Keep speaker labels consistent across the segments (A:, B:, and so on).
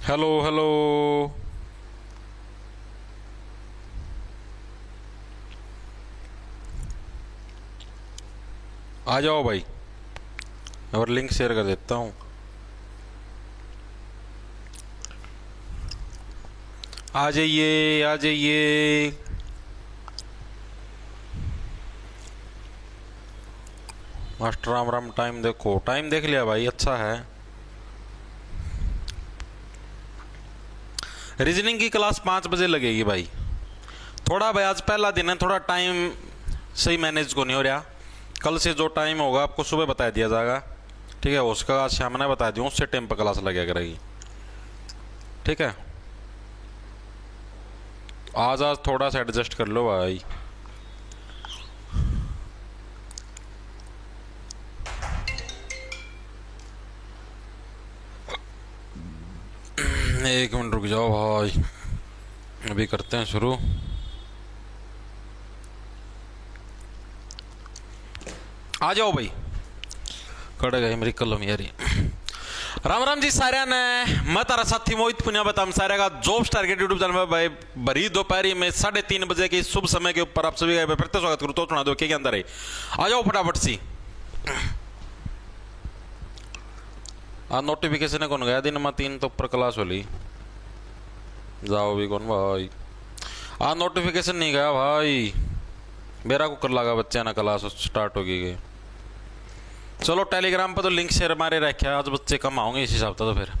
A: Hello hello. आ जाओ भाई, और लिंक शेयर कर देता हूँ। आ जाइए आ जाइए। मास्टर राम राम। टाइम देखो, टाइम देख लिया भाई, अच्छा है। रीजनिंग की क्लास 5 बजे लगेगी भाई। थोड़ा भाई आज पहला दिन है, थोड़ा टाइम सही मैनेज को नहीं हो रहा। कल से जो टाइम होगा आपको सुबह बता दिया जाएगा, ठीक है। उसका आज शाम ने बता दूँ, उससे टाइम पर क्लास लगे करेगी, ठीक है। आज आज थोड़ा सा एडजस्ट कर लो भाई। एक मिनट रुक जाओ भाई, अभी करते हैं शुरू। आ जाओ भाई, कड़ गई मेरी कलम यारी। राम राम जी सारे ने। मैं तारा साथी मोहित पुनिया बताम सारे का जॉब्स टारगेट यूट्यूब चैनल में भाई भरी दोपहरी में 3:30 के शुभ समय के ऊपर आप सभी का फिर से स्वागत करूँ। तो सुना दो क्या अंदर है, आ जाओ फटाफट सी। आज नोटिफिकेशन कौन गया दिन में 3 तो ऊपर क्लास होली, जाओ भी कौन भाई। आज नोटिफिकेशन नहीं गया भाई, मेरा को कर लगा बच्चे ना क्लास स्टार्ट होगी गई। चलो टेलीग्राम पर तो लिंक शेयर मारे रखे, आज बच्चे कम आओगे इस हिसाब से। तो फिर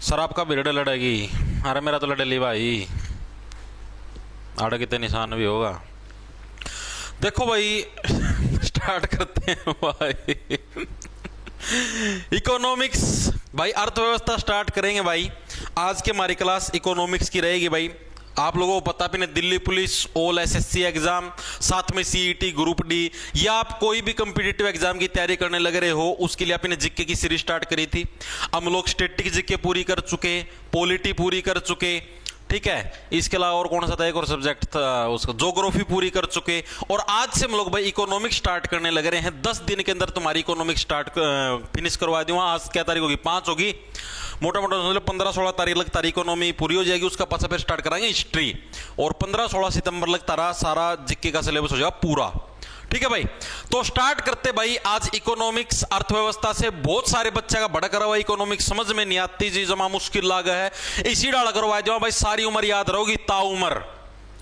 A: सर आपका भिड़ लड़ेगी, अरे मेरा तो लड़े ली भाई, आड़े कितने निशान भी होगा। देखो भाई स्टार्ट करते हैं भाई। इकोनॉमिक्स भाई, अर्थव्यवस्था स्टार्ट करेंगे भाई। आज की हमारी क्लास इकोनॉमिक्स की रहेगी भाई। आप लोगों को पता भी नहीं, Delhi police all SSC exam, साथ में सीईटी ग्रुप डी, या आप कोई भी कंपिटिटिव एग्जाम की तैयारी करने लग रहे हो, उसके लिए आपने जीके की सीरीज स्टार्ट करी थी। हम लोग स्टैटिक जीके पूरी कर चुके, पॉलिटी पूरी कर चुके, ठीक है। इसके अलावा और कौन सा था, एक और सब्जेक्ट था उसका, ज्योग्राफी पूरी कर चुके। और आज से हम लोग भाई इकोनॉमिक्स स्टार्ट करने लग रहे हैं। 10 दिन के अंदर तुम्हारी इकोनॉमिक्स स्टार्ट फिनिश करवा दूंगा। आज क्या तारीख होगी, 5 होगी, मोटा मोटा 15-16 तारीख लग तारी इकोनॉमी पूरी हो जाएगी। उसका पास फिर स्टार्ट कराएंगे हिस्ट्री, और 15-16 सितंबर लग तारा सारा जीके का सिलेबस हो जाएगा पूरा, ठीक है भाई। तो स्टार्ट करते भाई आज इकोनॉमिक्स अर्थव्यवस्था से। बहुत सारे बच्चे का बड़ा करा हुआ इकोनॉमिक्स समझ में नहीं आती जी, जमा मुश्किल लाग है, इसी डाल करवा दो भाई, सारी उम्र याद रहोगी ताउमर,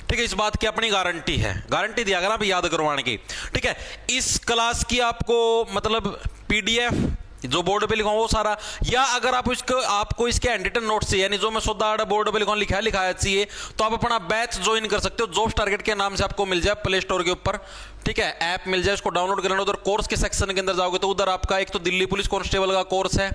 A: ठीक है। इस बात की अपनी गारंटी है, गारंटी दिया करा याद करवाने की, ठीक है। इस क्लास की आपको मतलब पीडीएफ जो बोर्ड पे लिखा वो सारा, या अगर आप आपको इसके हैंडरिटन नोट से, यानी जो मैं सोदा बोर्ड पे लिखाया चाहिए, तो आप अपना बैच ज्वाइन कर सकते हो। जॉब्स टारगेट के नाम से आपको मिल जाए प्ले स्टोर के ऊपर, ठीक है। ऐप मिल जाए, उसको डाउनलोड करना। उधर कोर्स के सेक्शन के अंदर जाओगे तो उधर आपका एक तो दिल्ली पुलिस कांस्टेबल का कोर्स है,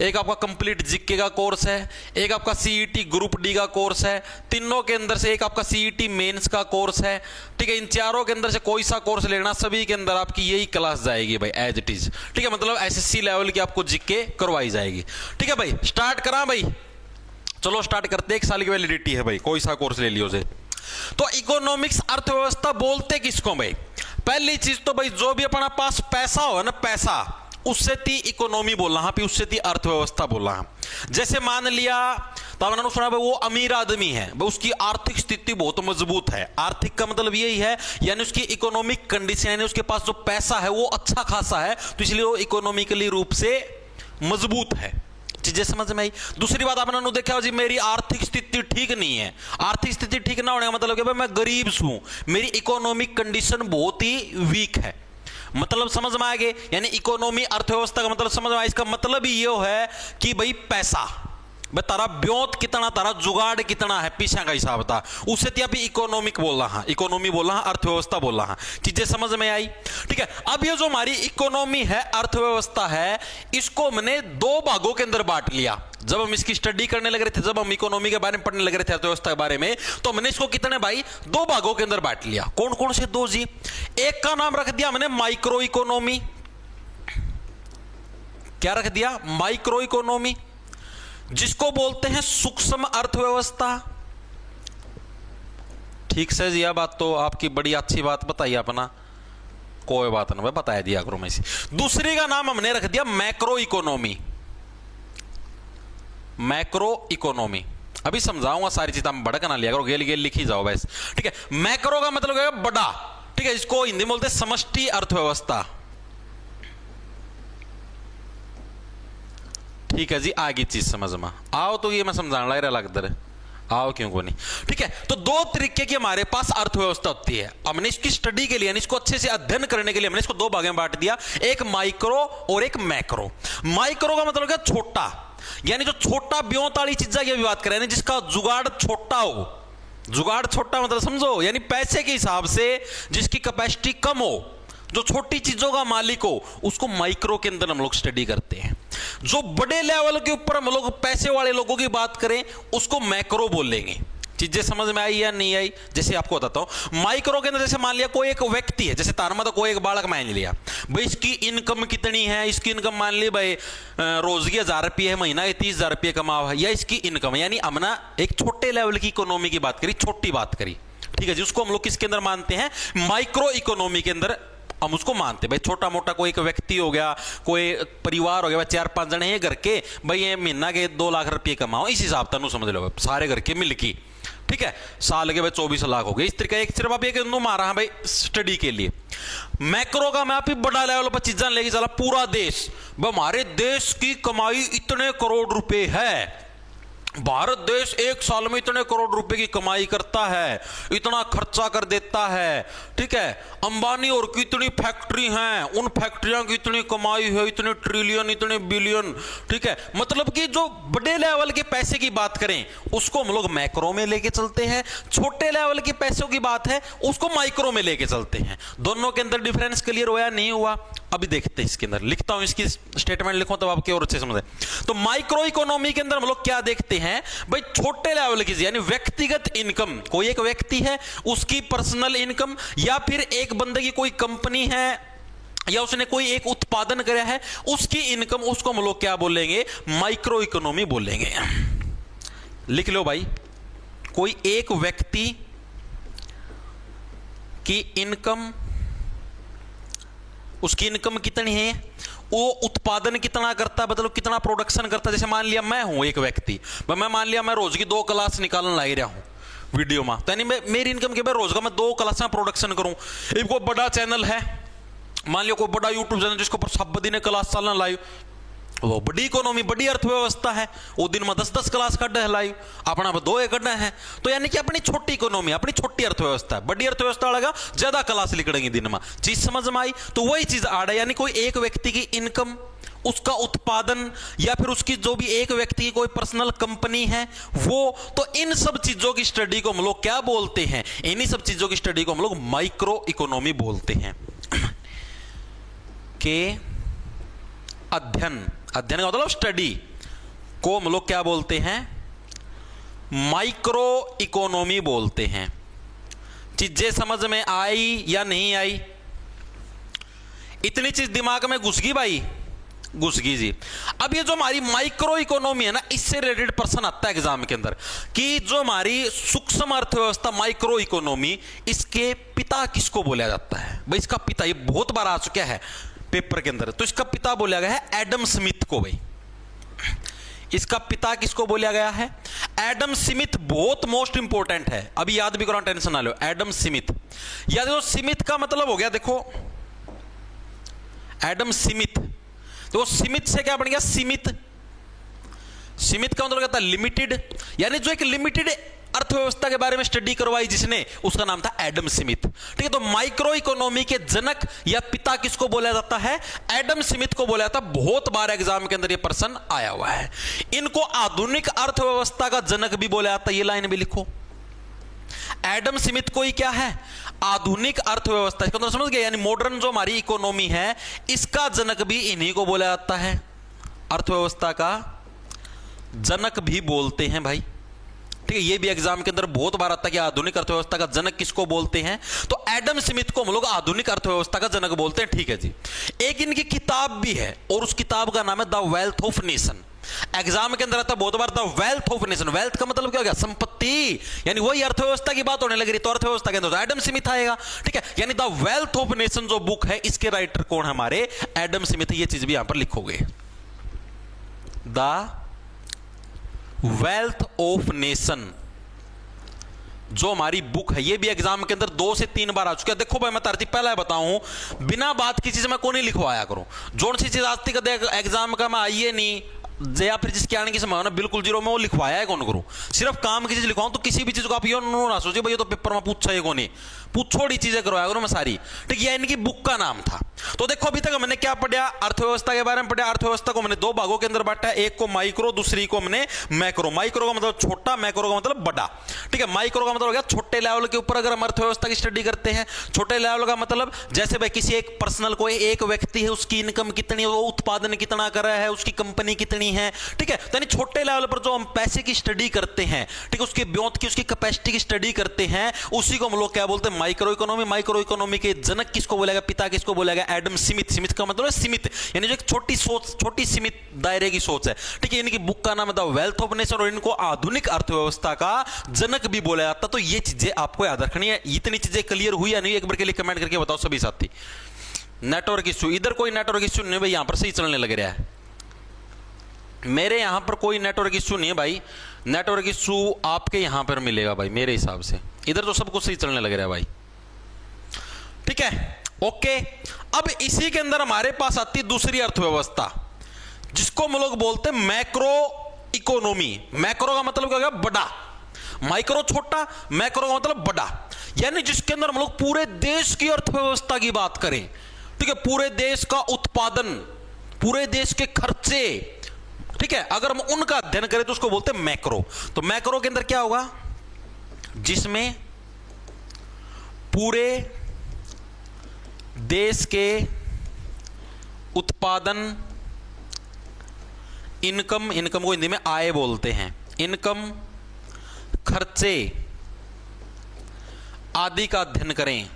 A: एक आपका कंप्लीट जीके का कोर्स है, एक आपका सीईटी ग्रुप डी का कोर्स है, तीनों के अंदर से एक आपका सीईटी मेंस का कोर्स है, ठीक है। इन चारों के अंदर से कोई सा कोर्स लेना, सभी के अंदर आपकी यही क्लास जाएगी भाई एज इट इज, ठीक है। मतलब एसएससी लेवल की आपको जीके करवाई जाएगी, ठीक है भाई। स्टार्ट करा भाई, चलो स्टार्ट करते। 1 साल की वैलिडिटी है भाई, कोई सा कोर्स ले लियो से। तो इकोनॉमिक्स अर्थव्यवस्था बोलते किसको भाई? पहली चीज तो भाई जो भी अपना पास पैसा हो ना, पैसा, उससे ती इकोनॉमी बोलना, हाँ उससे ती अर्थव्यवस्था बोलना। जैसे मान लिया तो आपने सुना भाई वो अमीर आदमी है भाई, उसकी आर्थिक स्थिति बहुत मजबूत है। आर्थिक का मतलब यही है, यानी उसकी इकोनॉमिक कंडीशन, यानी उसके पास जो पैसा है वो अच्छा खासा है, तो इसलिए वो इकोनॉमिकली रूप से मजबूत है। चीजें समझ में आई। दूसरी बात आपने देखा जी, मेरी आर्थिक स्थिति ठीक नहीं है। आर्थिक स्थिति ठीक ना होने का मतलब क्या भाई, मैं गरीब हूं, मेरी इकोनॉमिक कंडीशन बहुत ही वीक है, मतलब समझ में आ गए। यानी इकोनॉमी अर्थव्यवस्था का मतलब समझ में आया। इसका मतलब ही ये है कि भाई पैसा, भाई तारा ब्योत कितना, तारा जुगाड़ कितना है, पीछा का हिसाब था, उससे त्या भी इकोनॉमिक बोल रहा, इकोनॉमी बोल रहा, अर्थव्यवस्था बोल रहा। चीजें समझ में आई, ठीक है। अब ये जो हमारी इकोनॉमी है, अर्थव्यवस्था है, इसको हमने 2 भागों के अंदर बांट लिया। जब हम इसकी स्टडी करने लग रहे थे, जब हम इकोनॉमी के बारे में पढ़ने लग रहे थे, अर्थव्यवस्था के बारे में, तो हमने इसको कितने भाई 2 भागों के अंदर बांट लिया। कौन कौन से 2 जी? एक का नाम रख दिया हमने माइक्रो इकोनॉमी। क्या रख दिया? माइक्रो इकोनॉमी, जिसको बोलते हैं सूक्ष्म अर्थव्यवस्था। ठीक से जी, बात तो आपकी बड़ी अच्छी बात बताई अपना, कोई बात ना, बताया दिया करो मैं। दूसरी का नाम हमने रख दिया मैक्रो इकोनॉमी। Macro economy. अभी समझाऊंगा सारी चीज, हम भड़क ना लिया करो, गेल गेल लिखी जाओ बस, ठीक है। मैक्रो का मतलब है बड़ा, ठीक है, इसको हिंदी में बोलते हैं समष्टि अर्थव्यवस्था, ठीक है जी। आगे चीज समझ में आओ तो ये मैं समझाने लग रहा लगता आओ क्यों को नहीं, ठीक है। तो दो तरीके की हमारे पास अर्थव्यवस्था होती है। हमने इसकी स्टडी के लिए, इसको अच्छे से अध्ययन करने के लिए हमने इसको दो भागों में बांट दिया, एक माइक्रो और एक मैक्रो। माइक्रो का मतलब क्या, छोटा, यानी जो छोटा ब्योत वाली चीजें की बात करें, जिसका जुगाड़ छोटा हो। जुगाड़ छोटा मतलब समझो, यानी पैसे के हिसाब से जिसकी कैपेसिटी कम हो, जो छोटी चीजों का मालिक हो, उसको माइक्रो के अंदर हम लोग स्टडी करते हैं। जो बड़े लेवल के ऊपर हम लोग पैसे वाले लोगों की बात करें, उसको मैक्रो बोलेंगे। चीजें समझ में आई या नहीं आई? जैसे आपको बताता हूं, माइक्रो के अंदर जैसे मान लिया कोई एक व्यक्ति है, जैसे तारमा तो कोई एक बालक मान लिया भाई, इसकी इनकम कितनी है, इसकी इनकम मान ली भाई रोज की 1000 रुपये है, महीना के 30,000 रुपये कमाओ है, या इसकी इनकम, यानी हमने एक छोटे लेवल की इकोनॉमी की बात करी, छोटी बात करी, ठीक है जी। उसको हम लोग किसके अंदर मानते हैं, माइक्रो इकोनॉमी के अंदर हम उसको मानते हैं। भाई छोटा मोटा कोई एक व्यक्ति हो गया, कोई परिवार हो गया, 4-5 जने हैं घर के, भाई ये महीना के 2 लाख रुपये कमाओ, इस हिसाब तक समझ लो सारे घर के मिलकी, ठीक है। साल के भाई 24 लाख हो गए, इस तरीके एक सिर्फ आप एक मारा भाई स्टडी के लिए। मैक्रो का मैं आप बड़ा लेवल पर चीजें लेके चला, पूरा देश, हमारे देश की कमाई इतने करोड़ रुपए है, भारत देश एक साल में इतने करोड़ रुपए की कमाई करता है, इतना खर्चा कर देता है, ठीक है। अंबानी और कितनी फैक्ट्री हैं, उन फैक्ट्रियों की इतनी कमाई है, इतने ट्रिलियन, इतने बिलियन, ठीक है। मतलब कि जो बड़े लेवल के पैसे की बात करें, उसको हम लोग मैक्रो में लेके चलते हैं, छोटे लेवल के पैसों की बात है उसको माइक्रो में लेके चलते हैं। दोनों के अंदर डिफरेंस क्लियर हुआ नहीं हुआ? अभी देखते हैं इसके अंदर, लिखता हूं इसकी स्टेटमेंट लिखो तब आपके और अच्छे समझे। तो माइक्रो इकोनॉमी के अंदर हम लोग क्या देखते हैं भाई, छोटे लेवल की, यानी व्यक्तिगत इनकम, कोई एक व्यक्ति है उसकी पर्सनल इनकम, या फिर एक बंदे की कोई कंपनी है या उसने कोई एक उत्पादन कराया है, उसकी इनकम, उसको हम लोग क्या बोलेंगे, माइक्रो इकोनॉमी बोलेंगे। लिख लो भाई, कोई एक व्यक्ति की इनकम, उसकी इनकम कितनी है, वो उत्पादन कितना करता है, मतलब कितना प्रोडक्शन करता है। जैसे मान लिया मैं हूं एक व्यक्ति, मैं मान लिया मैं रोज की 2 क्लास निकालने लग रहा हूं वीडियो में, तो यानी मेरी इनकम के रोज का मैं 2 क्लास में प्रोडक्शन करूं। एक कोई बड़ा चैनल है, मान लिया कोई बड़ा यूट्यूब चैनल जिसको ऊपर सब दिन क्लास चलना लाइव, वो बड़ी इकोनॉमी, बड़ी अर्थव्यवस्था है, वो दिन में 10-10 क्लास कड्डा है लाइव, अपना 2 कड्डा है, तो यानी कि अपनी छोटी इकोनॉमी, अपनी छोटी अर्थव्यवस्था है। बड़ी अर्थव्यवस्था वाला ज्यादा क्लास लिखड़ेंगे दिन में। चीज समझ में आई? तो वही चीज आ रहा है, यानी कोई एक व्यक्ति की इनकम, उसका उत्पादन, या फिर उसकी जो भी एक व्यक्ति की कोई पर्सनल कंपनी है वो, तो इन सब चीजों की स्टडी को हम लोग क्या बोलते हैं, इन्हीं सब चीजों की स्टडी को हम लोग माइक्रो इकोनॉमी बोलते हैं। के अध्ययन, अध्ययन का मतलब स्टडी को हम लोग क्या बोलते हैं, माइक्रो इकोनॉमी बोलते हैं। चीजें समझ में आई या नहीं आई? इतनी चीज दिमाग में घुस गई भाई? घुस गई जी। अब ये जो हमारी माइक्रो इकोनॉमी है ना, इससे रिलेटेड प्रश्न आता है एग्जाम के अंदर कि जो हमारी सूक्ष्म अर्थव्यवस्था माइक्रो इकोनॉमी, इसके पिता किसको बोला जाता है? भाई इसका पिता, ये बहुत बार आ चुका है पेपर के अंदर, तो इसका पिता बोला गया है एडम स्मिथ को। भाई इसका पिता किसको बोला गया है? Adam Smith. बहुत मोस्ट इंपॉर्टेंट है, अभी याद भी करो, टेंशन ना लो। एडम स्मिथ, या देखो स्मिथ का मतलब हो गया, देखो एडम स्मिथ, तो स्मिथ से क्या बन गया, सीमित। सीमित का मतलब कहता है लिमिटेड, यानी जो एक लिमिटेड अर्थव्यवस्था के बारे में स्टडी करवाई जिसने, उसका नाम था एडम स्मिथ, ठीक है। तो माइक्रो इकोनॉमी के जनक या पिता किसको बोला जाता है? एडम स्मिथ को बोला जाता है। बहुत बार एग्जाम के अंदर ये प्रश्न आया हुआ है। इनको आधुनिक अर्थव्यवस्था का जनक भी बोला जाता है, ये लाइन भी लिखो। एडम स्मिथ को ही क्या है? आधुनिक अर्थव्यवस्था, इसका मतलब समझ गए, यानी मॉडर्न जो हमारी इकोनॉमी है, इसका जनक भी इन्हीं को बोला जाता है। अर्थव्यवस्था का जनक भी बोलते हैं भाई, ठीक है। ये भी एग्जाम के अंदर बहुत बार आता है कि आधुनिक अर्थव्यवस्था का जनक किसको बोलते हैं, तो एडम स्मिथ को हम लोग आधुनिक अर्थव्यवस्था का जनक बोलते हैं, ठीक है जी। एक इनकी किताब भी है, और उस किताब का नाम है the wealth of nation. Exam के अंदर आता बहुत बार the wealth of nation. Wealth का मतलब क्या हो गया? संपत्ति, यानी वही अर्थव्यवस्था की बात होने लगी रही, तो अर्थव्यवस्था के अंदर तो एडम स्मिथ आएगा, ठीक है। यानी द वेल्थ ऑफ नेशन जो बुक है, इसके राइटर कौन है? हमारे एडम स्मिथ। ये चीज भी यहां पर लिखोगे, द वेल्थ ऑफ नेशन जो हमारी बुक है, ये भी एग्जाम के अंदर 2 से 3 बार आ चुका है। देखो भाई मैं तारती पहले बताऊं, बिना बात की चीज मैं को नहीं लिखवाया करूं। जोन सी चीज आज तक एग्जाम का मैं आइए नहीं या फिर जिसके आने की संभावना बिल्कुल जीरो में, वो लिखवाया है कौन करूं। सिर्फ काम की चीज लिखवाऊं तो किसी भी चीज को आप ये ना सोचिए भाई ये तो पेपर में पूछा है, नहीं पूछोड़ी चीजें करवाया करूं मैं सारी। ठीक है, इनकी बुक का नाम था। तो देखो अभी तक मैंने क्या पढ़ा, अर्थव्यवस्था के बारे में पढ़ा। अर्थव्यवस्था को मैंने 2 भागों के अंदर बांटा, एक को माइक्रो, दूसरी को मैंने मैक्रो। माइक्रो का मतलब छोटा, मैक्रो का मतलब बड़ा। ठीक है, माइक्रो का मतलब हो गया छोटे लेवल के ऊपर अगर हम अर्थव्यवस्था की स्टडी करते हैं। छोटे लेवल का मतलब जैसे भाई किसी एक पर्सनल को, एक व्यक्ति है, उसकी इनकम कितनी है, वो उत्पादन कितना कर रहा है, उसकी कंपनी कितनी है। ठीक है, यानी छोटे लेवल पर जो हम पैसे की स्टडी करते हैं, ठीक है, उसके ब्योत की, उसकी कैपेसिटी की स्टडी करते हैं, उसी को हम लोग क्या बोलते हैं, माइक्रो इकोनॉमी। माइक्रो इकोनॉमी के जनक किसको बोलेगा, पिता किसको बोलेगा, एडम स्मिथ। स्मिथ का मतलब है सीमित, यानी जो एक छोटी सोच, छोटी सीमित दायरे की सोच है। ठीक है, इनकी बुक का नाम है वेल्थ ऑफ नेशन और इनको आधुनिक अर्थव्यवस्था का जनक भी बोला जाता। तो ये चीजें आपको याद रखनी है। इतनी चीजें क्लियर हुई या नहीं, एक बार के लिए कमेंट करके बताओ सभी साथी। नेटवर्क इश्यू, इधर कोई नेटवर्क इश्यू नहीं भाई, यहां पर सही चलने लग रहा है। मेरे यहां पर कोई नेटवर्क इश्यू नहीं है भाई, नेटवर्क इश्यू आपके यहां पर मिलेगा भाई मेरे हिसाब से। इधर तो सब कुछ सही चलने लग रहा है भाई। ठीक है, ओके। अब इसी के अंदर हमारे पास आती है दूसरी अर्थव्यवस्था, जिसको हम लोग बोलते हैं मैक्रो इकोनॉमी। मैक्रो का मतलब क्या होगा, बड़ा। माइक्रो छोटा, मैक्रो का मतलब बड़ा, यानी जिसके अंदर हम लोग पूरे देश की अर्थव्यवस्था की बात करें। ठीक है, पूरे देश का उत्पादन, पूरे देश के खर्चे, ठीक है, अगर हम उनका अध्ययन करें तो उसको बोलते हैं मैक्रो। तो मैक्रो के अंदर क्या होगा, जिसमें पूरे देश के उत्पादन, इनकम, इनकम को हिंदी में आय बोलते हैं, इनकम, खर्चे आदि का अध्ययन करें।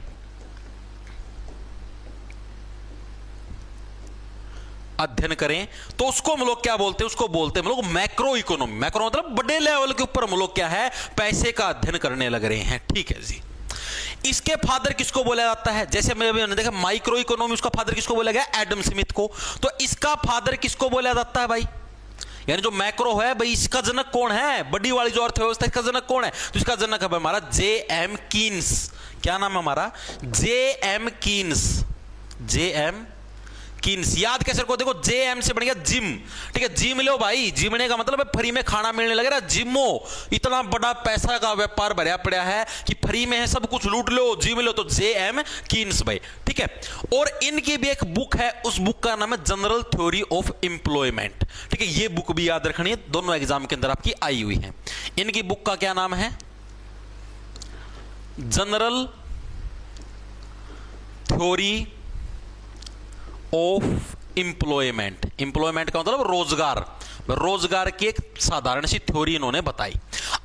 A: अध्ययन करें तो उसको हम लोग क्या बोलते हैं, उसको बोलते हैं हम लोग मैक्रो इकोनॉमी। मैक्रो मतलब बड़े लेवल के ऊपर हम लोग क्या है, पैसे का अध्ययन करने लग रहे हैं। ठीक है जी। इसके फादर किसको बोला जाता है, जैसे मैंने देखा माइक्रो इकोनॉमी, उसका फादर किसको बोला गया, एडम स्मिथ को। तो इसका फादर किसको बोला जाता है भाई, यानी जो मैक्रो है भाई, इसका जनक कौन है, बड़ी वाली जो अर्थव्यवस्था, इसका जनक कौन है, तो इसका जनक है हमारा जे.एम. कीन्स। क्या नाम है हमारा, जे.एम. कीन्स। जे.एम. कीन्स। याद कैसे रखो, देखो जे.एम. से बन गया जिम। ठीक है, जिम लो भाई, जिमने का मतलब है फ्री में खाना मिलने लग रहा है। जिमो, इतना बड़ा पैसा का व्यापार भरा पड़ा है कि फ्री में है, सब कुछ लूट लो, जिम लो। तो जे.एम. कीन्स भाई। ठीक है, और इनकी भी एक बुक है, उस बुक का नाम है जनरल थ्योरी ऑफ एम्प्लॉयमेंट। ठीक है, ये बुक भी याद रखनी है, दोनों एग्जाम के अंदर आपकी आई हुई है। इनकी बुक का क्या नाम है, general theory of employment. Employment का मतलब रोजगार, रोजगार की एक साधारण सी थ्योरी इन्होंने बताई।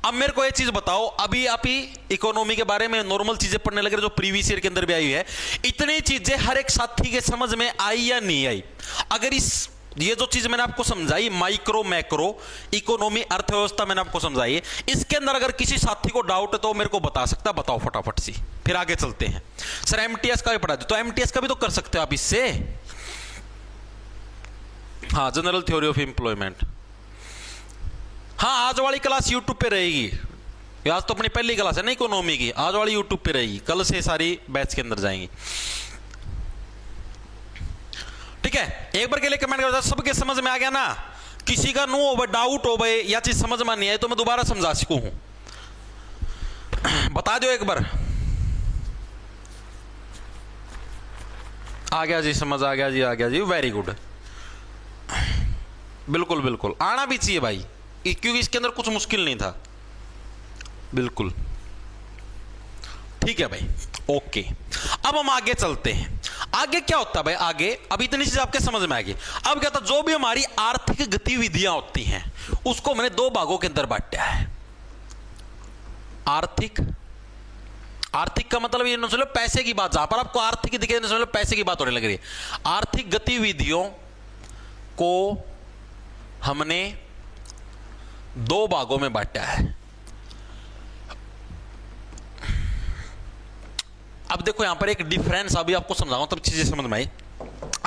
A: अब मेरे को एक चीज बताओ, अभी आप ही इकोनॉमी के बारे में नॉर्मल चीजें पढ़ने लगे जो प्रीवियस ईयर के अंदर भी आई है, इतनी चीजें हर एक साथी के समझ में आई या नहीं आई। अगर इस ये जो चीज मैंने आपको समझाई, माइक्रो मैक्रो इकोनॉमी अर्थव्यवस्था मैंने आपको समझाई, इसके अंदर अगर किसी साथी को डाउट है तो मेरे को बता सकता, बताओ फटाफट सी, फिर आगे चलते हैं। सर एमटीएस का भी पढ़ा दो, तो एमटीएस का भी तो कर सकते हो आप इससे। हाँ, जनरल थ्योरी ऑफ एम्प्लॉयमेंट। हाँ, आज वाली क्लास यूट्यूब पे रहेगी। आज तो अपनी पहली क्लास है ना इकोनॉमी की, आज वाली यूट्यूब पे रहेगी, कल से सारी बैच के अंदर जाएंगी। ठीक है, एक बार के लिए कमेंट कर, सबके समझ में आ गया ना, किसी का नो हो डाउट हो भाई या चीज समझ में नहीं आए तो मैं दोबारा समझा सकूं हूं, बता दो एक बार। आ गया जी, समझ आ गया जी, आ गया जी, वेरी गुड। बिल्कुल बिल्कुल आना भी चाहिए भाई, क्योंकि इसके अंदर कुछ मुश्किल नहीं था। बिल्कुल ठीक है भाई, ओके। अब हम आगे चलते हैं। आगे क्या होता है भाई, आगे अब इतनी चीज आपके समझ में आ गई। अब क्या था, जो भी हमारी आर्थिक गतिविधियां होती हैं उसको मैंने 2 भागों के अंदर बांटा है। आर्थिक, आर्थिक का मतलब ये न समझो पैसे की बात, जहां पर आपको आर्थिक दिखे न समझो पैसे की बात होने लग रही है। आर्थिक गतिविधियों को हमने 2 भागों में बांटा है। अब देखो यहां पर एक डिफरेंस अभी आपको समझाऊं तब चीजें समझ में आई।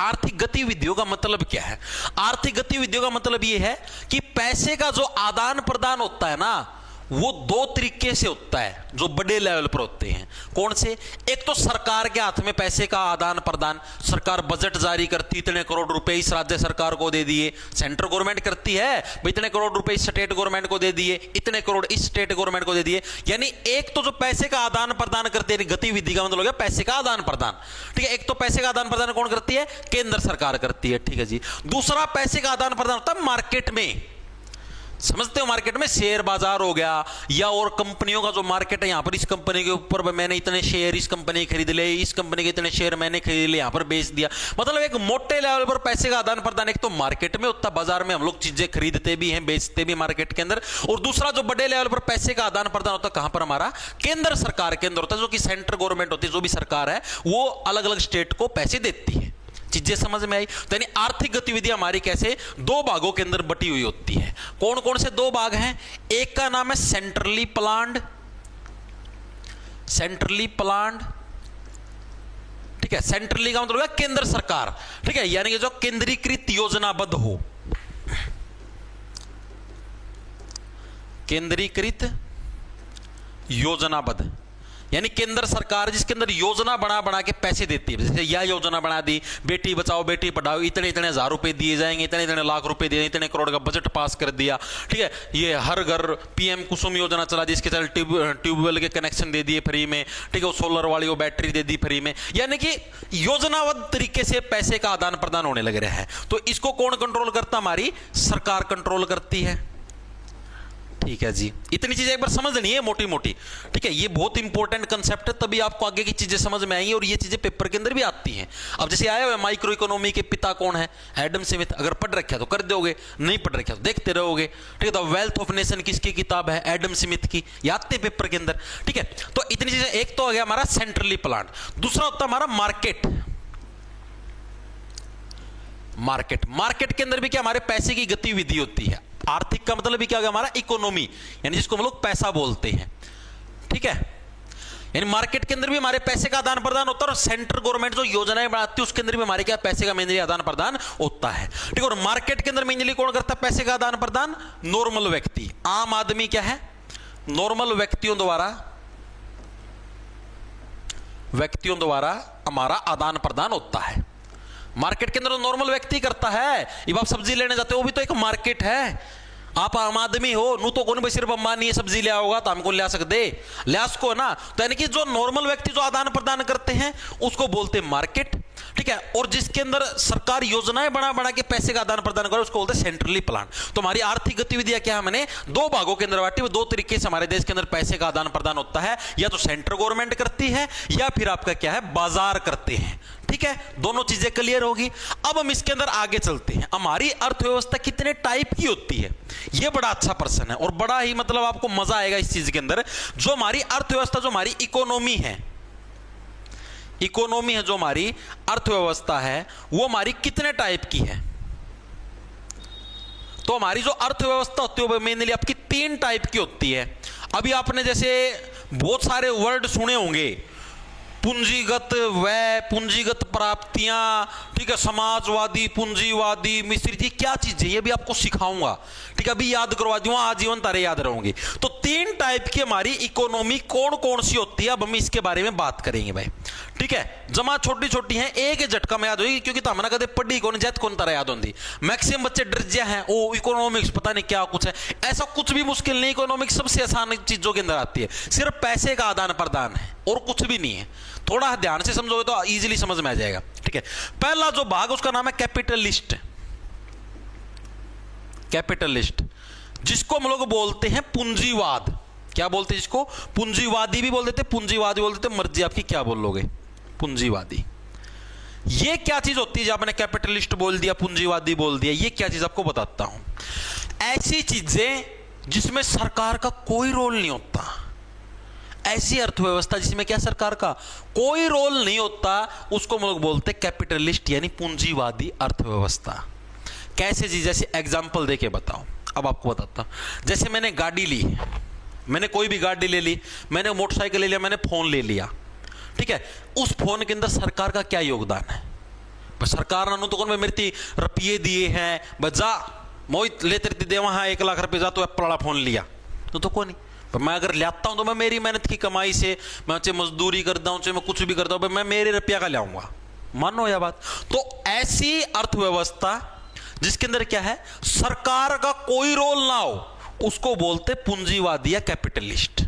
A: आर्थिक गतिविधियों का मतलब क्या है? आर्थिक गतिविधियों का मतलब यह है कि पैसे का जो आदान प्रदान होता है ना, वो दो तरीके से होता है जो बड़े लेवल पर होते हैं। कौन से? एक तो सरकार के हाथ में पैसे का आदान प्रदान, सरकार बजट जारी करती, इतने करोड़ रुपए इस राज्य सरकार को दे दिए, सेंट्रल गवर्नमेंट करती है भाई इतने करोड़ रुपए इस स्टेट गवर्नमेंट को दे दिए, इतने करोड़ इस स्टेट गवर्नमेंट को दे दिए। यानी एक तो जो पैसे का आदान प्रदान करती है, गतिविधि का मतलब हो गया पैसे का आदान प्रदान, ठीक है। एक तो पैसे का आदान प्रदान कौन करती है? केंद्र सरकार करती है, ठीक है जी। दूसरा पैसे का आदान प्रदान होता है मार्केट में, समझते हो? मार्केट में शेयर बाजार हो गया, या और कंपनियों का जो मार्केट है, यहां पर इस कंपनी के ऊपर मैंने इतने शेयर इस कंपनी खरीद ले, इस कंपनी के इतने शेयर मैंने खरीद ले, यहां पर बेच दिया। मतलब एक मोटे लेवल पर पैसे का आदान प्रदान एक तो मार्केट में होता है, बाजार में हम लोग चीजें खरीदते भी हैं, बेचते भी मार्केट के अंदर। और दूसरा जो बड़े लेवल पर पैसे का आदान प्रदान होता है, कहां पर? हमारा केंद्र सरकार के अंदर होता है, जो कि सेंट्रल गवर्नमेंट होती है, जो भी सरकार है वो अलग अलग स्टेट को पैसे देती है। चीजें समझ में आई? तो यानी आर्थिक गतिविधियां हमारी कैसे दो भागों के अंदर बटी हुई होती है। कौन कौन से दो भाग हैं? एक का नाम है सेंट्रली प्लान्ड, सेंट्रली प्लान्ड, ठीक है। सेंट्रली का मतलब है केंद्र सरकार, ठीक है, यानी कि जो केंद्रीकृत योजनाबद्ध हो, केंद्रीकृत योजनाबद्ध, यानी केंद्र सरकार जिसके अंदर योजना बना बना के पैसे देती है। जैसे यह योजना बना दी, बेटी बचाओ बेटी पढ़ाओ, इतने इतने हजार रुपए दिए जाएंगे, इतने इतने लाख रुपए दिए, इतने करोड़ का बजट पास कर दिया, ठीक है। ये हर घर पीएम कुसुम योजना चला दी, इसके चल ट्यूबवेल के कनेक्शन दे दिए फ्री में, ठीक है। वो सोलर वाली वो बैटरी दे दी फ्री में, यानी कि योजनाबद्ध तरीके से पैसे का आदान प्रदान होने लग रहा है। तो इसको कौन कंट्रोल करता? हमारी सरकार कंट्रोल करती है, ठीक है जी। इतनी चीजें एक बार समझनी है मोटी मोटी, ठीक है। ये बहुत इंपॉर्टेंट कंसेप्ट है, तभी आपको आगे की चीजें समझ में आएंगी, और ये चीजें पेपर के अंदर भी आती हैं। अब जैसे आया हुआ माइक्रो इकोनॉमी के पिता कौन है? Adam Smith. अगर पढ़ रखा तो कर दोगे, नहीं पढ़ रखा तो देखते रहोगे, ठीक है। तो वेल्थ ऑफ नेशन किसकी किताब है? एडम स्मिथ की, ये आते हैं पेपर के अंदर, ठीक है। तो इतनी चीजें, एक तो हो गया हमारा सेंट्रली प्लान्ड, दूसरा होता है हमारा मार्केट। मार्केट, मार्केट के अंदर भी क्या हमारे पैसे की गतिविधि होती है। आर्थिक का मतलब भी क्या हो गया? हमारा इकोनॉमी, यानी जिसको हम लोग पैसा बोलते हैं, ठीक है। यानी मार्केट के अंदर भी हमारे पैसे का आदान प्रदान होता है, और सेंट्रल गवर्नमेंट जो योजनाएं बनाती है उसके अंदर भी हमारे क्या पैसे का मेनली आदान प्रदान होता है, ठीक है। और मार्केट के अंदर मेनली कौन करता है पैसे का आदान प्रदान? नॉर्मल व्यक्ति, आम आदमी क्या है? नॉर्मल व्यक्तियों द्वारा हमारा आदान प्रदान होता है। मार्केट के अंदर नॉर्मल व्यक्ति करता है। अब आप सब्जी लेने जाते हो, वो भी तो एक मार्केट है। आप आम आदमी हो, नू तो कौन भाई सिर्फ अंबानी है सब्जी ले आओगा तो हमको ले आ सकते, ले आ सको ना। तो यानी कि जो नॉर्मल व्यक्ति जो आदान प्रदान करते हैं उसको बोलते हैं मार्केट, ठीक है। और जिसके अंदर सरकार योजनाएं बना बना के पैसे का आदान प्रदान करे उसको बोलते हैं सेंट्रली प्लान। तो हमारी आर्थिक गतिविधियां क्या है? मैंने दो भागों के अंदर बांटी, दो तरीके से हमारे देश के अंदर पैसे का आदान प्रदान होता है, या तो सेंट्रल गवर्नमेंट करती है या फिर आपका क्या है बाजार करते हैं, ठीक है। दोनों चीजें क्लियर होगी। अब हम इसके अंदर आगे चलते हैं। हमारी अर्थव्यवस्था कितने टाइप की होती है? यह बड़ा अच्छा प्रश्न है, और बड़ा ही मतलब आपको मजा आएगा इस चीज के अंदर। जो हमारी अर्थव्यवस्था, जो हमारी इकोनॉमी है, इकोनॉमी है जो हमारी अर्थव्यवस्था है, वो हमारी कितने टाइप की है? तो हमारी जो अर्थव्यवस्था होती है वो मेनली आपकी तीन टाइप की होती है। अभी आपने जैसे बहुत सारे वर्ड सुने होंगे, पूंजीगत व्यय, पूंजीगत प्राप्तियां, ठीक है, समाजवादी, पूंजीवादी, मिश्रित, ये क्या चीजें, ये भी आपको सिखाऊंगा, ठीक है। अभी याद करवा दूंगा, आजीवन तारे याद रहोगे। तो तीन टाइप की हमारी इकोनॉमी कौन कौन सी होती है, अब हम इसके बारे में बात करेंगे भाई, ठीक है। जमा छोटी छोटी हैं, एक झटका में याद होगी, क्योंकि तो हमने कदे पढ़ी कौन जैत कौन तरह याद होती। मैक्सिमम बच्चे डरजिया हैं, ओ इकोनॉमिक्स पता नहीं क्या कुछ है, ऐसा कुछ भी मुश्किल नहीं। इकोनॉमिक्स सबसे आसान चीजों के अंदर आती है, सिर्फ पैसे का आदान प्रदान है और कुछ भी नहीं है। थोड़ा ध्यान से समझोगे तो इजीली समझ में आ जाएगा, ठीक है। पहला जो भाग उसका नाम है कैपिटलिस्ट। कैपिटलिस्ट जिसको हम लोग बोलते हैं पूंजीवाद। क्या बोलते हैं जिसको? पूंजीवादी भी बोल देते, पूंजीवादी बोल देते, मर्जी आपकी क्या बोल लोगे, पूंजीवादी। ये क्या चीज होती है? जब मैंने कैपिटलिस्ट बोल दिया, पूंजीवादी बोल दिया, ये क्या चीज आपको बताता हूं। ऐसी चीजें जिसमें सरकार का कोई रोल नहीं होता, ऐसी अर्थव्यवस्था जिसमें क्या सरकार का कोई रोल नहीं होता, उसको हम लोग बोलते हैं कैपिटलिस्ट, यानी पूंजीवादी अर्थव्यवस्था। कैसे जी? जैसे एग्जांपल देके बताओ। अब आपको बताता हूं। जैसे मैंने गाड़ी ली, मैंने कोई भी गाड़ी ले ली, मैंने मोटरसाइकिल ले लिया, मैंने फोन ले लिया, ठीक है। उस फोन के अंदर सरकार का क्या योगदान है? सरकार ने तो कौन मैं मेरे रुपये दिए हैं, बजा मोहित ले तेरे दे वहां 1 लाख रुपए, जा तो एप्पल वाला फोन लिया तो कौन नहीं। पर मैं अगर लाता हूं तो मैं मेरी मेहनत की कमाई से, मैं चाहे मजदूरी करता हूं चाहे मैं कुछ भी करता हूं, मैं मेरे रुपया का लाऊंगा, मानो यह बात। तो ऐसी अर्थव्यवस्था जिसके अंदर क्या है, सरकार का कोई रोल ना हो, उसको बोलते पूंजीवादी या कैपिटलिस्ट।